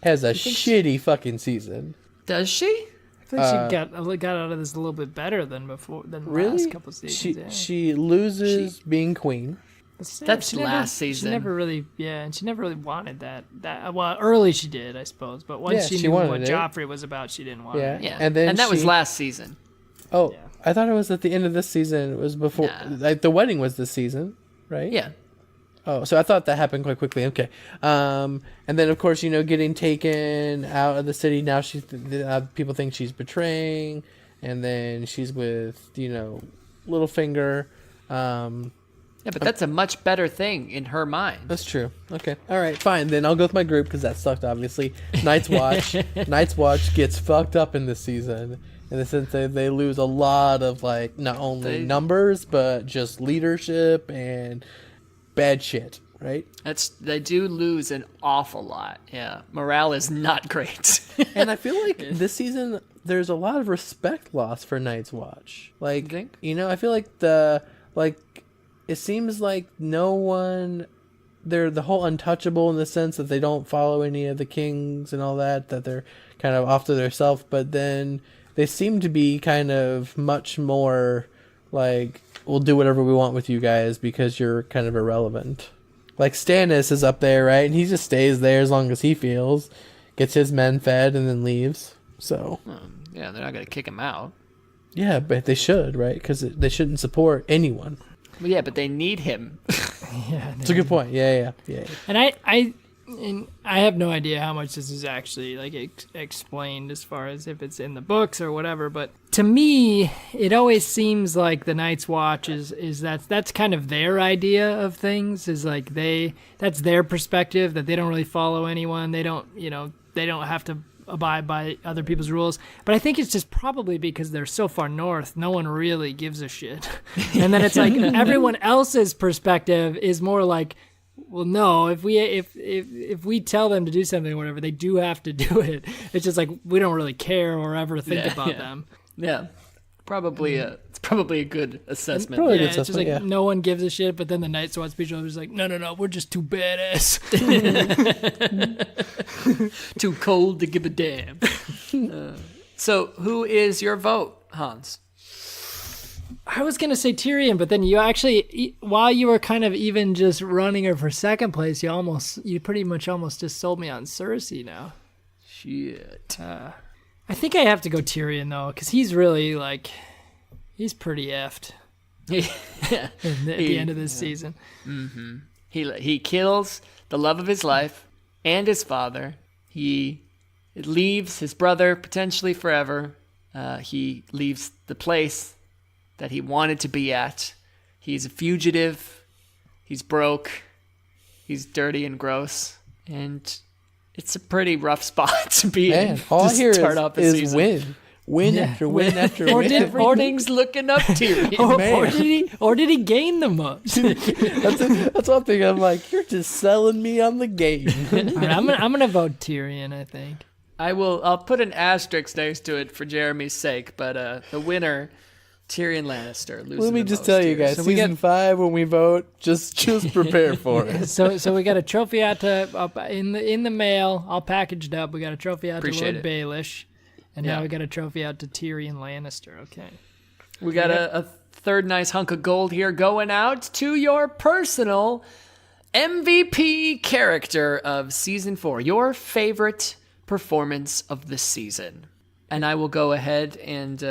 has a shitty fucking season. Does she? I feel like she got out of this a little bit better than before the last couple seasons. She loses being queen. That's last season. She never really, and she never really wanted that. Well, early she did, I suppose, but once she knew what Joffrey was about, she didn't want it. Yeah, and that was last season. Oh, yeah. I thought it was at the end of this season. It was before, like the wedding was this season, right? Yeah. Oh, so I thought that happened quite quickly. Okay. And then of course, getting taken out of the city. Now people think she's betraying, and then she's with Littlefinger. Yeah, but that's a much better thing in her mind. That's true. Okay. All right, fine. Then I'll go with my group because that sucked, obviously. Night's Watch. Night's Watch gets fucked up in this season. in the sense that they lose a lot of like not only numbers but just leadership and bad shit, right? They do lose an awful lot. Yeah, morale is not great. And I feel like this season there's a lot of respect lost for Night's Watch. Like, You think? I feel like it seems like no one, they're the whole untouchable in the sense that they don't follow any of the kings and all that they're kind of off to themselves, but then they seem to be kind of much more like, we'll do whatever we want with you guys because you're kind of irrelevant. Like Stannis is up there, right? And he just stays there as long as he feels, gets his men fed, and then leaves. So Yeah, they're not going to kick him out. yeah, but they should, right? Because they shouldn't support anyone. Well, yeah, but they need him. Yeah, It's a good point. Yeah. and I have no idea how much this is actually like explained as far as if it's in the books or whatever. But to me, it always seems like the Night's Watch is that's kind of their idea of things. Is like that's their perspective, that they don't really follow anyone. They don't have to abide by other people's rules. But I think it's just probably because they're so far north, no one really gives a shit. And then it's like everyone else's perspective is more like, well, no, if we tell them to do something or whatever, they do have to do it. It's just like we don't really care or ever think about them. Yeah, it's probably a good assessment. Probably a good It's just assessment, like yeah. no one gives a shit, but then the Night's Watch people are just like, no, we're just too badass. Too cold to give a damn. So, who is your vote, Hans? I was gonna say Tyrion, but then you actually, while you were kind of even just running her for second place, you pretty much almost just sold me on Cersei now. Shit. I think I have to go Tyrion though, because he's really like, he's pretty effed Yeah. at the end of this season. He kills the love of his life and his father. He leaves his brother potentially forever. He leaves the place that he wanted to be at. He's a fugitive. He's broke. He's dirty and gross. And it's a pretty rough spot to be in. All I to hear start off a is season. win after win after Or win. did Morning's looking up Tyrion? Or did he gain the most? That's one thing. I'm like, you're just selling me on the game. All right, I'm gonna vote Tyrion, I think. I'll put an asterisk next to it for Jeremy's sake, but the winner, Tyrion Lannister, loses. Let me just tell you guys, So we season 5 when we vote, just prepare for it. So we got a trophy out to in the mail, all packaged up. We got a trophy out Appreciate to it. Lord Baelish, and Yeah. now we got a trophy out to Tyrion Lannister. Okay. We got a third nice hunk of gold here going out to your personal MVP character of season 4, your favorite performance of the season. And I will go ahead and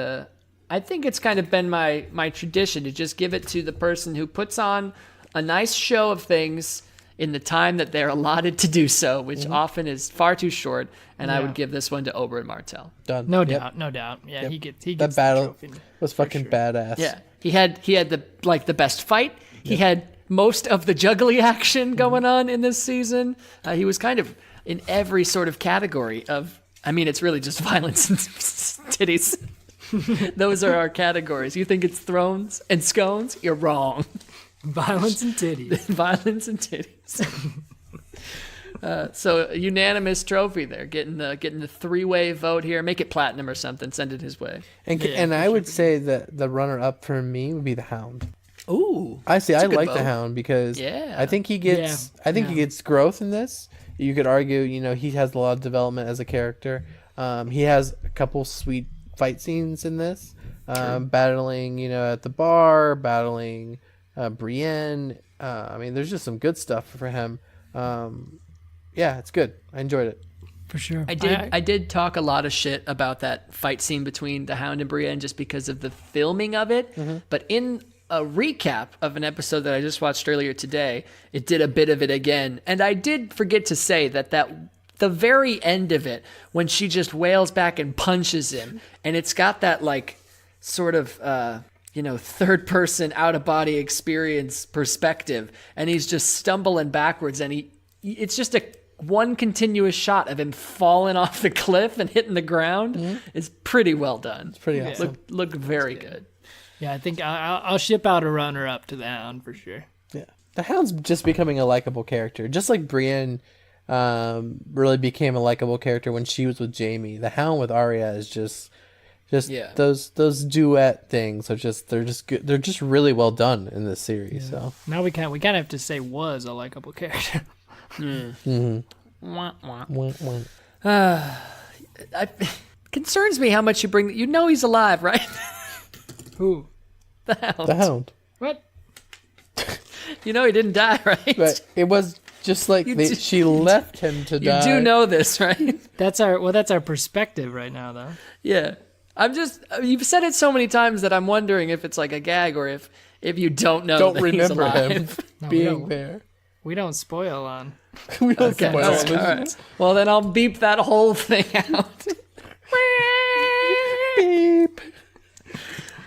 I think it's kind of been my tradition to just give it to the person who puts on a nice show of things in the time that they're allotted to do so, which often is far too short. And I Yeah. would give this one to Oberyn Martell. Done. No Yep. doubt. Yeah, he gets That the battle trophy. was fucking badass. Yeah, he had the best fight. He had most of the juggly action going on in this season. He was kind of in every sort of category of. I mean, it's really just violence and titties. Those are our categories. You think it's thrones and scones? You're wrong. Violence and titties. Violence and titties. So a unanimous trophy there, getting the 3-way vote here. Make it platinum or something. Send it his way. And I would say that the runner up for me would be the Hound. Ooh, I see. that's I a good like the vote. Hound because Yeah. I think he gets. Yeah. I think he gets growth in this. You could argue, he has a lot of development as a character. He has a couple sweet fight scenes in this, battling, at the bar, battling Brienne. I mean, there's just some good stuff for him. Yeah, it's good. I enjoyed it. For sure. I did talk a lot of shit about that fight scene between the Hound and Brienne just because of the filming of it. But in a recap of an episode that I just watched earlier today, it did a bit of it again. And I did forget to say that the very end of it, when she just wails back and punches him, and it's got that like sort of third person out of body experience perspective, and he's just stumbling backwards, and it's just a one continuous shot of him falling off the cliff and hitting the ground is pretty well done. It's pretty awesome. Looked very good. Yeah, I think I'll ship out a runner-up to the Hound for sure. Yeah, the Hound's just becoming a likable character, just like Brienne really became a likable character when she was with Jaime. The Hound with Arya is just those duet things are they're just good. They're just really well done in this series. Yeah. So now we kind of have to say was a likable character. Wah, wah. Concerns me how much you bring. You know he's alive, right? Who? The Hound. the Hound. What? You know he didn't die, right? But it was just like she left him to die. You do know this, right? That's our perspective right now, though. Yeah. You've said it so many times that I'm wondering if it's like a gag or if you don't know Don't that he's remember him alive. being there. We don't spoil on. We don't Okay, spoil all right. Well, then I'll beep that whole thing out. Beep.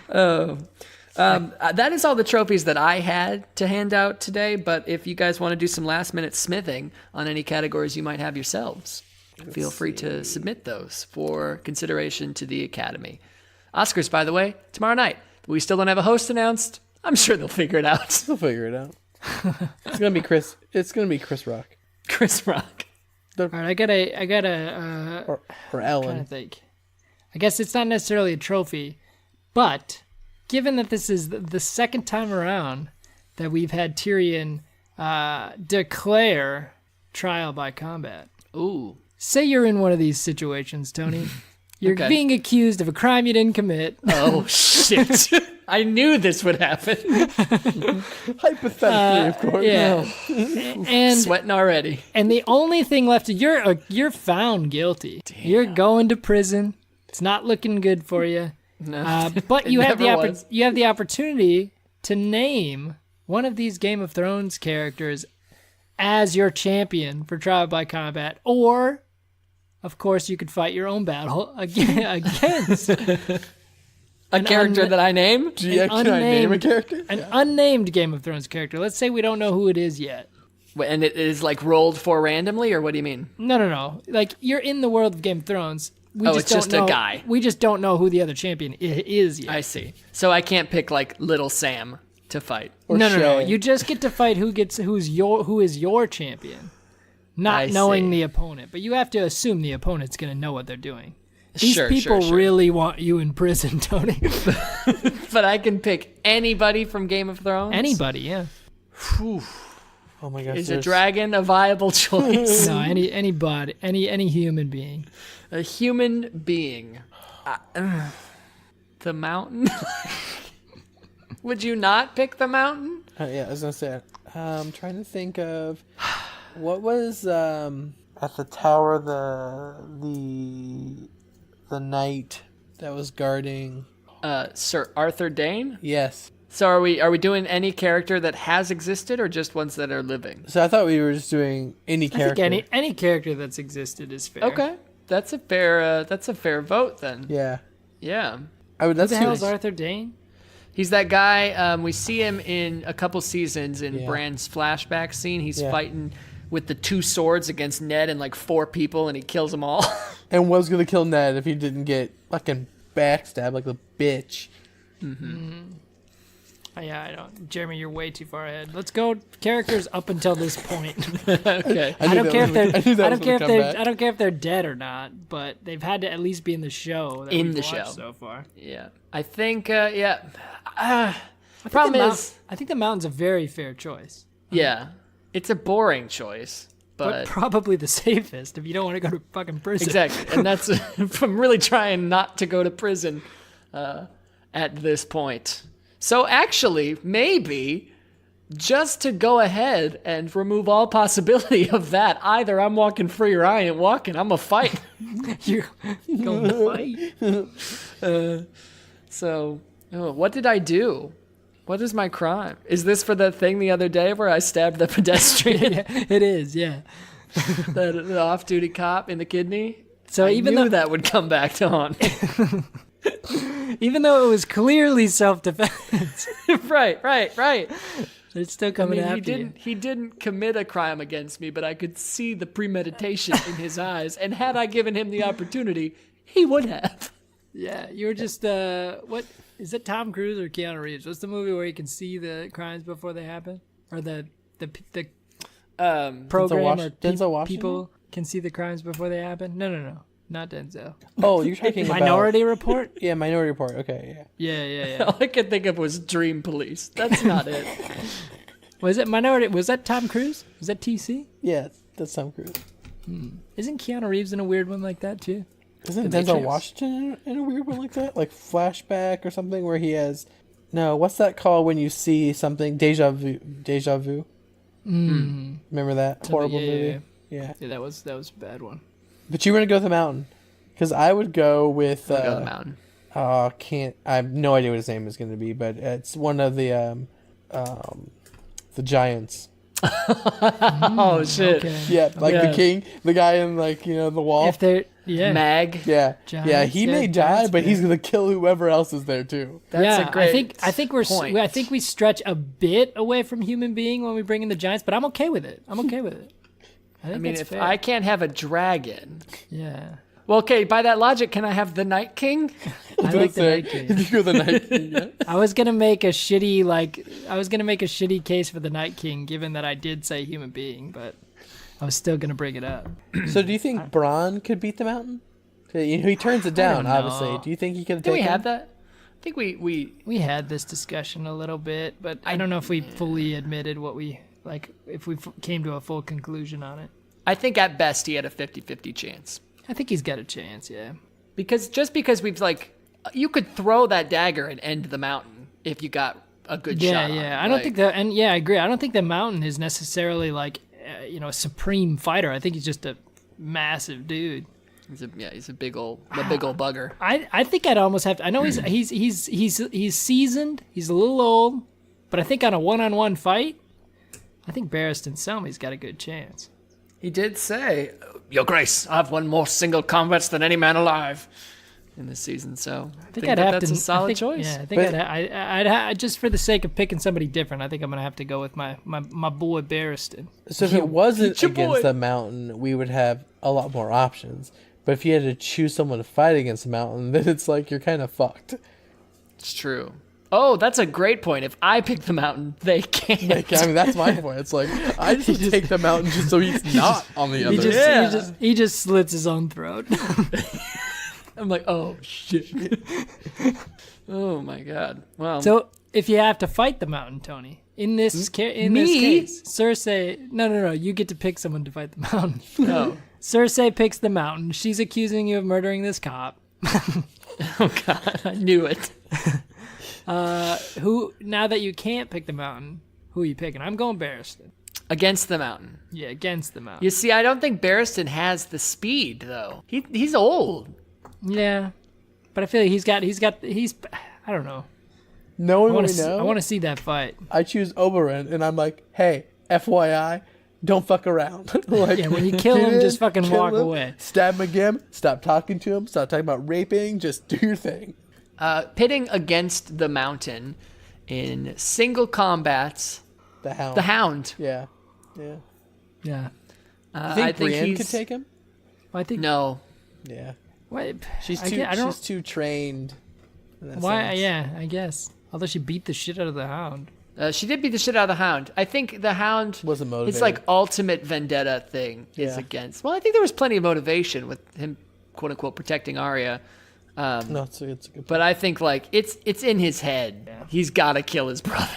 That is all the trophies that I had to hand out today, but if you guys want to do some last minute smithing on any categories you might have yourselves, feel free to submit those for consideration to the Academy. Oscars, by the way, tomorrow night. We still don't have a host announced. I'm sure they'll figure it out. We'll figure it out. It's gonna be Chris. It's gonna be Chris Rock. Chris Rock. All right, I gotta Or trying to Ellen. think. I guess it's not necessarily a trophy, but given that this is the second time around that we've had Tyrion declare trial by combat. Ooh. Say you're in one of these situations, Tony. You're Okay. being accused of a crime you didn't commit. Oh, shit. I knew this would happen. Hypothetically, of course. Yeah. And Sweating already. and the only thing left, you're found guilty. You're going to prison. It's not looking good for you. No. But It you have never was. you have the opportunity to name one of these Game of Thrones characters as your champion for trial by combat, or, of course, you could fight your own battle against A character that I name? Can I name a character? an unnamed Game of Thrones character. Let's say we don't know who it is yet. And it is like rolled for randomly, or what do you mean? No. Like, you're in the world of Game of Thrones. It's just a guy. We just don't know who the other champion is yet. I see. So I can't pick like Little Sam to fight. Or No. Shay. You just get to fight who is your champion, not I knowing see. the opponent. But you have to assume the opponent's going to know what they're doing. These Sure. people really want you in prison, Tony. But I can pick anybody from Game of Thrones? Anybody, yeah. Oh my gosh. Is a there's- dragon a viable choice? No, anybody, any human being. A human being. The mountain? Would you not pick the mountain? Yeah, I was gonna say. I'm trying to think of what was at the tower the knight that was guarding. Sir Arthur Dane? Yes. So are we doing any character that has existed or just ones that are living? So I thought we were just doing any I character. think any character that's existed is fair. Okay. That's a fair vote then. Yeah. Yeah. I would. Who That's the too- hell is Arthur Dane? He's that guy. We see him in a couple seasons in Yeah. Bran's flashback scene. He's Yeah. fighting with the two swords against Ned and like 4 people, and he kills them all. And was gonna kill Ned if he didn't get fucking backstabbed like a bitch. Oh, yeah, I don't. Jeremy, you're way too far ahead. Let's go characters up until this point. Okay. I don't care if they're. I don't care if they're. back. I don't care if they're dead or not. But they've had to at least be in the show. That In we've the watched show. so far. Yeah. I think. Yeah. The The problem Mount- is, I think the mountain's a very fair choice, yeah, it's a boring choice, but but probably the safest if you don't want to go to fucking prison. exactly, and that's from really trying not to go to prison at this point. So actually, maybe just to go ahead and remove all possibility of that, either I'm walking free or I ain't walking. I'm a fight. You're going to fight. So, what did I do? What is my crime? Is this for the thing the other day where I stabbed the pedestrian, It is, yeah. the off-duty cop in the kidney? So I even knew though that would come back to haunt me. even though it was clearly self-defense, right. It's still I coming mean, after you. he didn't commit a crime against me, but I could see the premeditation in his eyes. And had I given him the opportunity, he would have. Yeah, you were just what is it? Tom Cruise or Keanu Reeves? What's the movie where you can see the crimes before they happen, or the program or Denzel Washington? people can see the crimes before they happen? No, not Denzel. Oh, you're talking about Minority Report. Yeah, Minority Report. Okay, yeah. Yeah. All I could think of was Dream Police. That's not it. Was it Minority? Was that Tom Cruise? Was that TC? Yeah, that's Tom Cruise. Isn't Keanu Reeves in a weird one like that too? Isn't The Denzel Matrix. Washington in a weird one like that? Like Flashback or something where he has... No, what's that called when you see something? Deja vu. Deja vu? Remember that horrible movie? Yeah. Yeah, that was a bad one. But you were going to go with the mountain. Because I would go with... I'll go to the mountain. I have no idea what his name is going to be, but it's one of the giants. Oh, shit. Okay. Yeah, like Yeah. the king, the guy in the wall. If they're Mag. Yeah, Giants, yeah, he yeah, may die, giants, but yeah. he's gonna kill whoever else is there too. That's a great I think point. I think we stretch a bit away from human being when we bring in the giants, but I'm okay with it. I think I mean, that's if fair. I can't have a dragon... Yeah. Well, okay, by that logic, can I have the Night King? I like the Night If King. you go the Night King, yeah. I was gonna make a shitty case for the Night King, given that I did say human being, but I was still gonna bring it up. So do you think Braun could beat the mountain? He turns it down, don't know. obviously. Do you think he could Do take we him? have that? I think We had this discussion a little bit, but I don't know if we fully admitted what we like. If we came to a full conclusion on it, I think at best he had a 50-50 chance. I think he's got a chance. Yeah. Because we've you could throw that dagger and end the mountain if you got a good shot. Yeah. I don't think that, and yeah, I agree. I don't think the mountain is necessarily like, a supreme fighter. I think he's just a massive dude. He's a big old bugger. I think I'd almost have to. I know he's seasoned. He's a little old, but I think on a one-on-one fight, I think Barristan Selmy's got a good chance. He did say, "Your Grace, I've won more single combats than any man alive in this season." So I think I'd have that's to. a solid I think, choice. Yeah, I think I'd just for the sake of picking somebody different, I think I'm gonna have to go with my boy Barristan. So if it wasn't your against boy. the mountain, we would have a lot more options. But if you had to choose someone to fight against the mountain, then it's like you're kind of fucked. It's true. Oh, that's a great point. If I pick the mountain, they can't. Like, I mean, that's my point. It's like I just take the mountain just so he's not on the other. He just slits his own throat. I'm like, oh shit. Oh my god. Well, So if you have to fight the mountain, Tony, in this Me? case, Cersei. No. You get to pick someone to fight the mountain. no. Cersei picks the mountain. She's accusing you of murdering this cop. Oh god, I knew it. Who? Now that you can't pick the mountain, who are you picking? I'm going Barristan. Against the mountain. Yeah, against the mountain. You see, I don't think Barristan has the speed though. He's old. Yeah, but I feel like he's. I don't know. Knowing I what want we to. know, I want to see that fight. I choose Oberyn, and I'm like, hey, FYI, don't fuck around. Like, Yeah, when you kill get him, in, just fucking kill walk him, away. Stab him again. Stop talking to him. Stop talking about raping. Just do your thing. Pitting against the mountain in single combats. The Hound. The Hound. Yeah. Yeah. You I think think Brienne he's could take him? I think. no. Yeah. What? She's I too. get- I don't. She's too trained. in that Why? sense. Yeah, I guess. Although she beat the shit out of the Hound. She did beat the shit out of the Hound. I think the Hound Wasn't motivated. His like ultimate vendetta thing is Yeah. against. Well, I think there was plenty of motivation with him, quote unquote, protecting Arya. No, it's a good. But I think like it's in his head. He's got to kill his brother.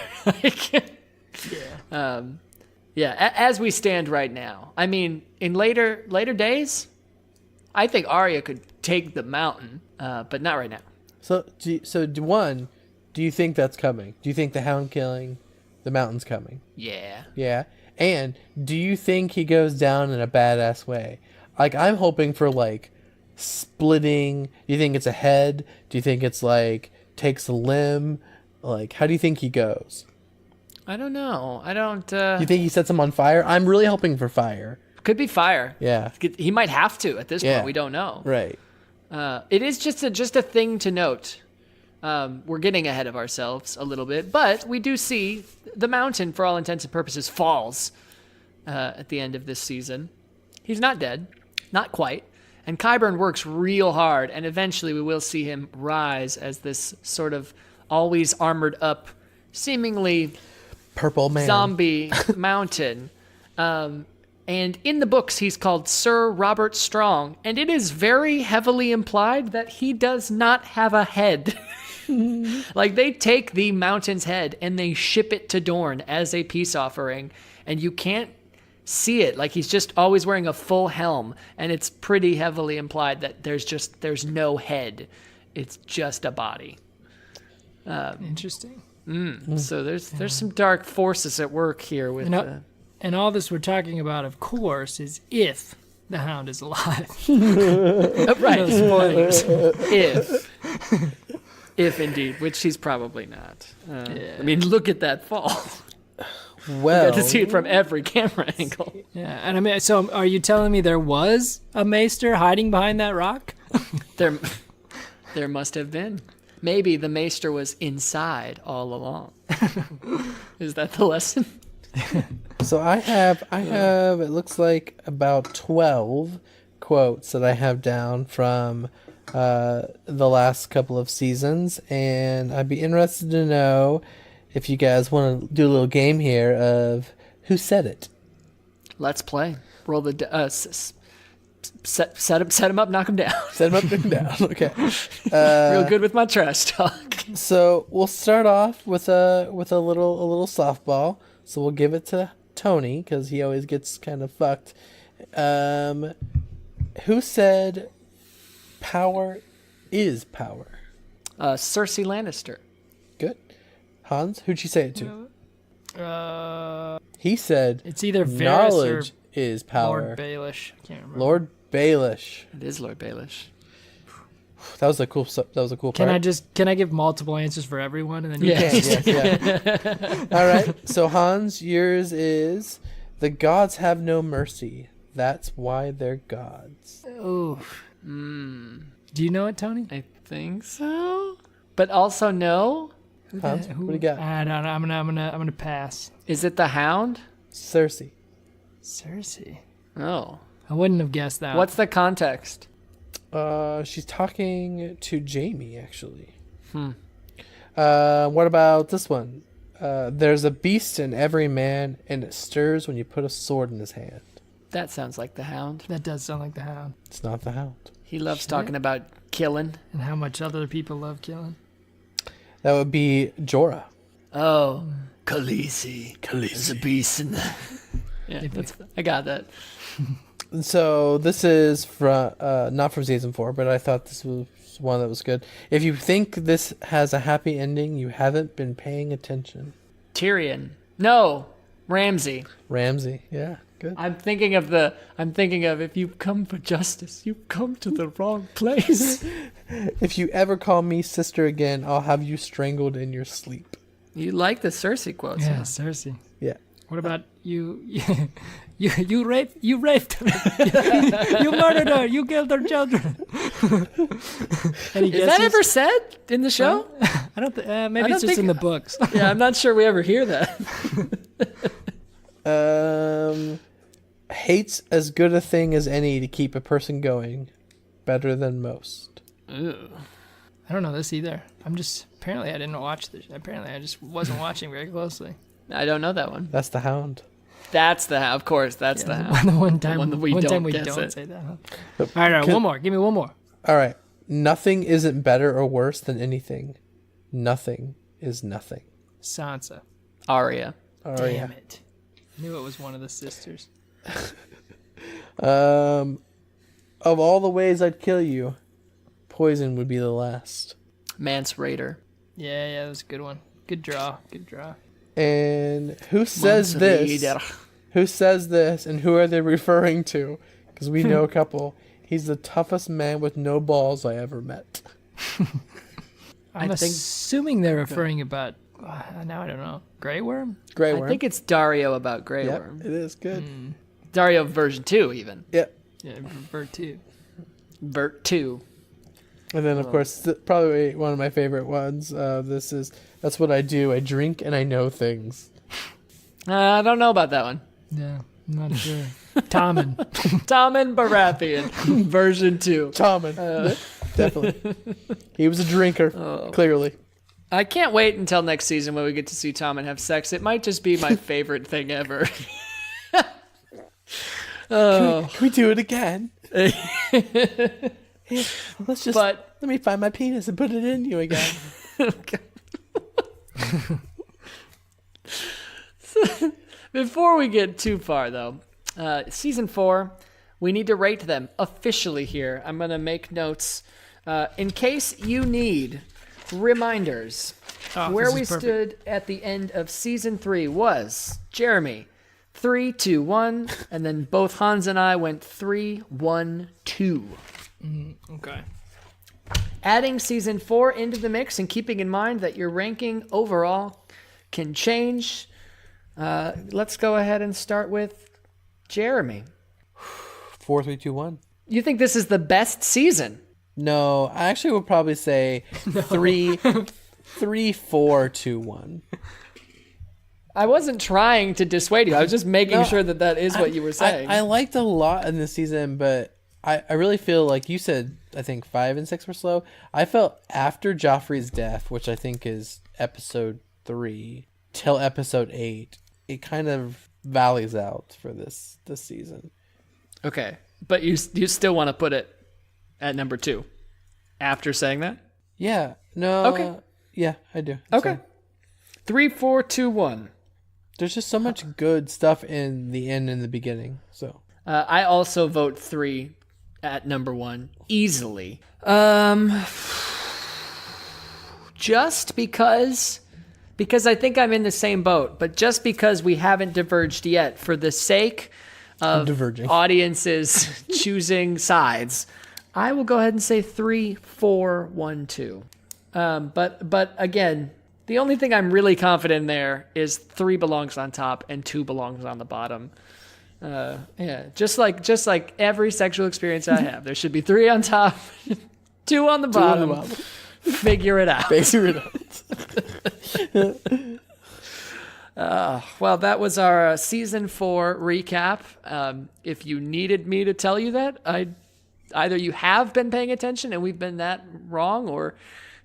As we stand right now. I mean, in later days, I think Arya could take the mountain, but not right now. So do you think that's coming? Do you think the Hound killing the mountain's coming? Yeah. Yeah. And do you think he goes down in a badass way? Like, I'm hoping for like splitting. Do you think it's a head? Do you think it's like takes a limb? Like, how do you think he goes? I don't know. I don't. Do you think he sets him on fire? I'm really hoping for fire. Could be fire. Yeah. He might have to at this Yeah. point. We don't know. Right. It is just a thing to note We're getting ahead of ourselves a little bit, but we do see the mountain, for all intents and purposes, falls at the end of this season. He's not dead, not quite. And Qyburn works real hard, and eventually we will see him rise as this sort of always armored up, seemingly Purple man. zombie mountain. And in the books, he's called Sir Robert Strong, and it is very heavily implied that he does not have a head. Like, they take the mountain's head and they ship it to Dorne as a peace offering, and you can't see it. Like, he's just always wearing a full helm, and it's pretty heavily implied that there's no head. It's just a body. Interesting. So there's some dark forces at work here with And all this we're talking about, of course, is if the Hound is alive. right. No spoilers. If indeed, which he's probably not. I mean, look at that fall. Well, Got to see it from every camera angle. Yeah, and I mean, so are you telling me there was a maester hiding behind that rock? There must have been. Maybe the maester was inside all along. Is that the lesson? so I have it looks like about 12 quotes that I have down from the last couple of seasons, and I'd be interested to know if you guys want to do a little game here of who said it. Let's play. Roll the set him up, knock him down. Set him up, knock him down. Okay. Real good with my trash talk. So we'll start off with a little softball. So we'll give it to Tony because he always gets kind of fucked. Who said power is power? Cersei Lannister. Good. Hans, who'd she say it to? He said It's either Varys knowledge or is power. Lord Baelish. I can't remember. Lord Baelish. It is Lord Baelish. That was a cool part. Can I give multiple answers for everyone and then you Yeah. Yeah. All right. So Hans, yours is the gods have no mercy. That's why they're gods. Ooh. Do you know it, Tony? I think so. But also no. Hans, what do you got? I don't know. I'm gonna pass. Is it the Hound? Cersei. Cersei. Oh. I wouldn't have guessed that. What's the context? She's talking to Jamie, actually. What about this one? There's a beast in every man, and it stirs when you put a sword in his hand. That sounds like the Hound. That does sound like the Hound. It's not the Hound. He loves talking about killing. And how much other people love killing. That would be Jorah. Oh, Khaleesi. There's a beast in the... Yeah, I got that. So this is from not from season 4, but I thought this was one that was good. If you think this has a happy ending, you haven't been paying attention. Tyrion. No, Ramsay. Ramsay. Yeah, good. I'm thinking of if you've come for justice, you've come to the wrong place. If you ever call me sister again, I'll have you strangled in your sleep. You like the Cersei quotes, Yeah, huh? Cersei. Yeah. What about you? You raped her. You murdered her. You killed her children. Is that ever said in the show? I don't. Maybe it's just in the books. Yeah, I'm not sure we ever hear that. Hate's as good a thing as any to keep a person going. Better than most. Ooh. I don't know this either. Apparently I didn't watch this. Apparently I just wasn't watching very closely. I don't know that one. That's the Hound. That's the Hound. Of course, that's the Hound. The one time that we we don't don't say that. Huh? All right, one more. Give me one more. All right. Nothing isn't better or worse than anything. Nothing is nothing. Sansa. Arya. Damn it. I knew it was one of the sisters. Of all the ways I'd kill you, poison would be the last. Mance Raider. Yeah, that was a good one. Good draw. And who says this? Who says this, and who are they referring to? Because we know a couple. He's the toughest man with no balls I ever met. I'm assuming they're referring about. Now I don't know. Grey Worm? Grey I Worm. think it's Dario about Grey Yep, Worm. it is good. Dario version 2 even. Yep. Yeah, Vert 2. Vert 2. And then, of course, probably one of my favorite ones. That's what I do. I drink and I know things. I don't know about that one. Yeah, I'm not sure. Tommen. Tommen Baratheon, version 2. Tommen, definitely. He was a drinker, clearly. I can't wait until next season when we get to see Tommen have sex. It might just be my favorite thing ever. Can we do it again? Let me find my penis and put it in you again. Before we get too far, though, season 4, we need to rate them officially here. I'm going to make notes in case you need reminders. Where we stood at the end of season 3 was Jeremy 3, 2, 1, and then both Hans and I went 3, 1, 2. Okay. Adding season 4 into the mix and keeping in mind that your ranking overall can change. Let's go ahead and start with Jeremy. 4, 3, 2, 1. You think this is the best season? No, I actually would probably say 3, 4, 2, 1. I wasn't trying to dissuade you. I was just making sure that is what you were saying. I liked a lot in this season, but I really feel like you said, I think 5 and 6 were slow. I felt after Joffrey's death, which I think is episode 3, till episode 8, it kind of valleys out for this season. Okay, but you still want to put it at number 2 after saying that? Yeah. No. Okay. Yeah, I do. Okay. So, 3, 4, 2, 1. there's just so much good stuff in the end and the beginning. So I also vote 3 at number 1 easily. Just because I think I'm in the same boat, but just because we haven't diverged yet, for the sake of diverging. Audiences choosing sides, I will go ahead and say 3, 4, 1, 2. But again, the only thing I'm really confident in there is 3 belongs on top and 2 belongs on the bottom. Yeah, just like every sexual experience I have, there should be 3 on top, 2 on the bottom. Figure it out. Figure it out. Well, that was our season 4 recap. If you needed me to tell you that, either you have been paying attention and we've been that wrong, or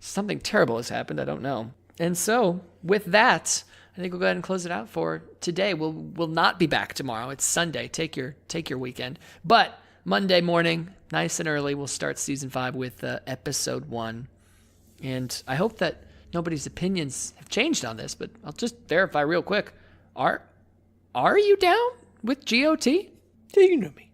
something terrible has happened. I don't know. And so, with that, I think we'll go ahead and close it out for today. We'll not be back tomorrow. It's Sunday. Take your weekend. But Monday morning, nice and early, we'll start season 5 with episode 1. And I hope that nobody's opinions have changed on this, but I'll just verify real quick. Are you down with GOT? Yeah, you know me.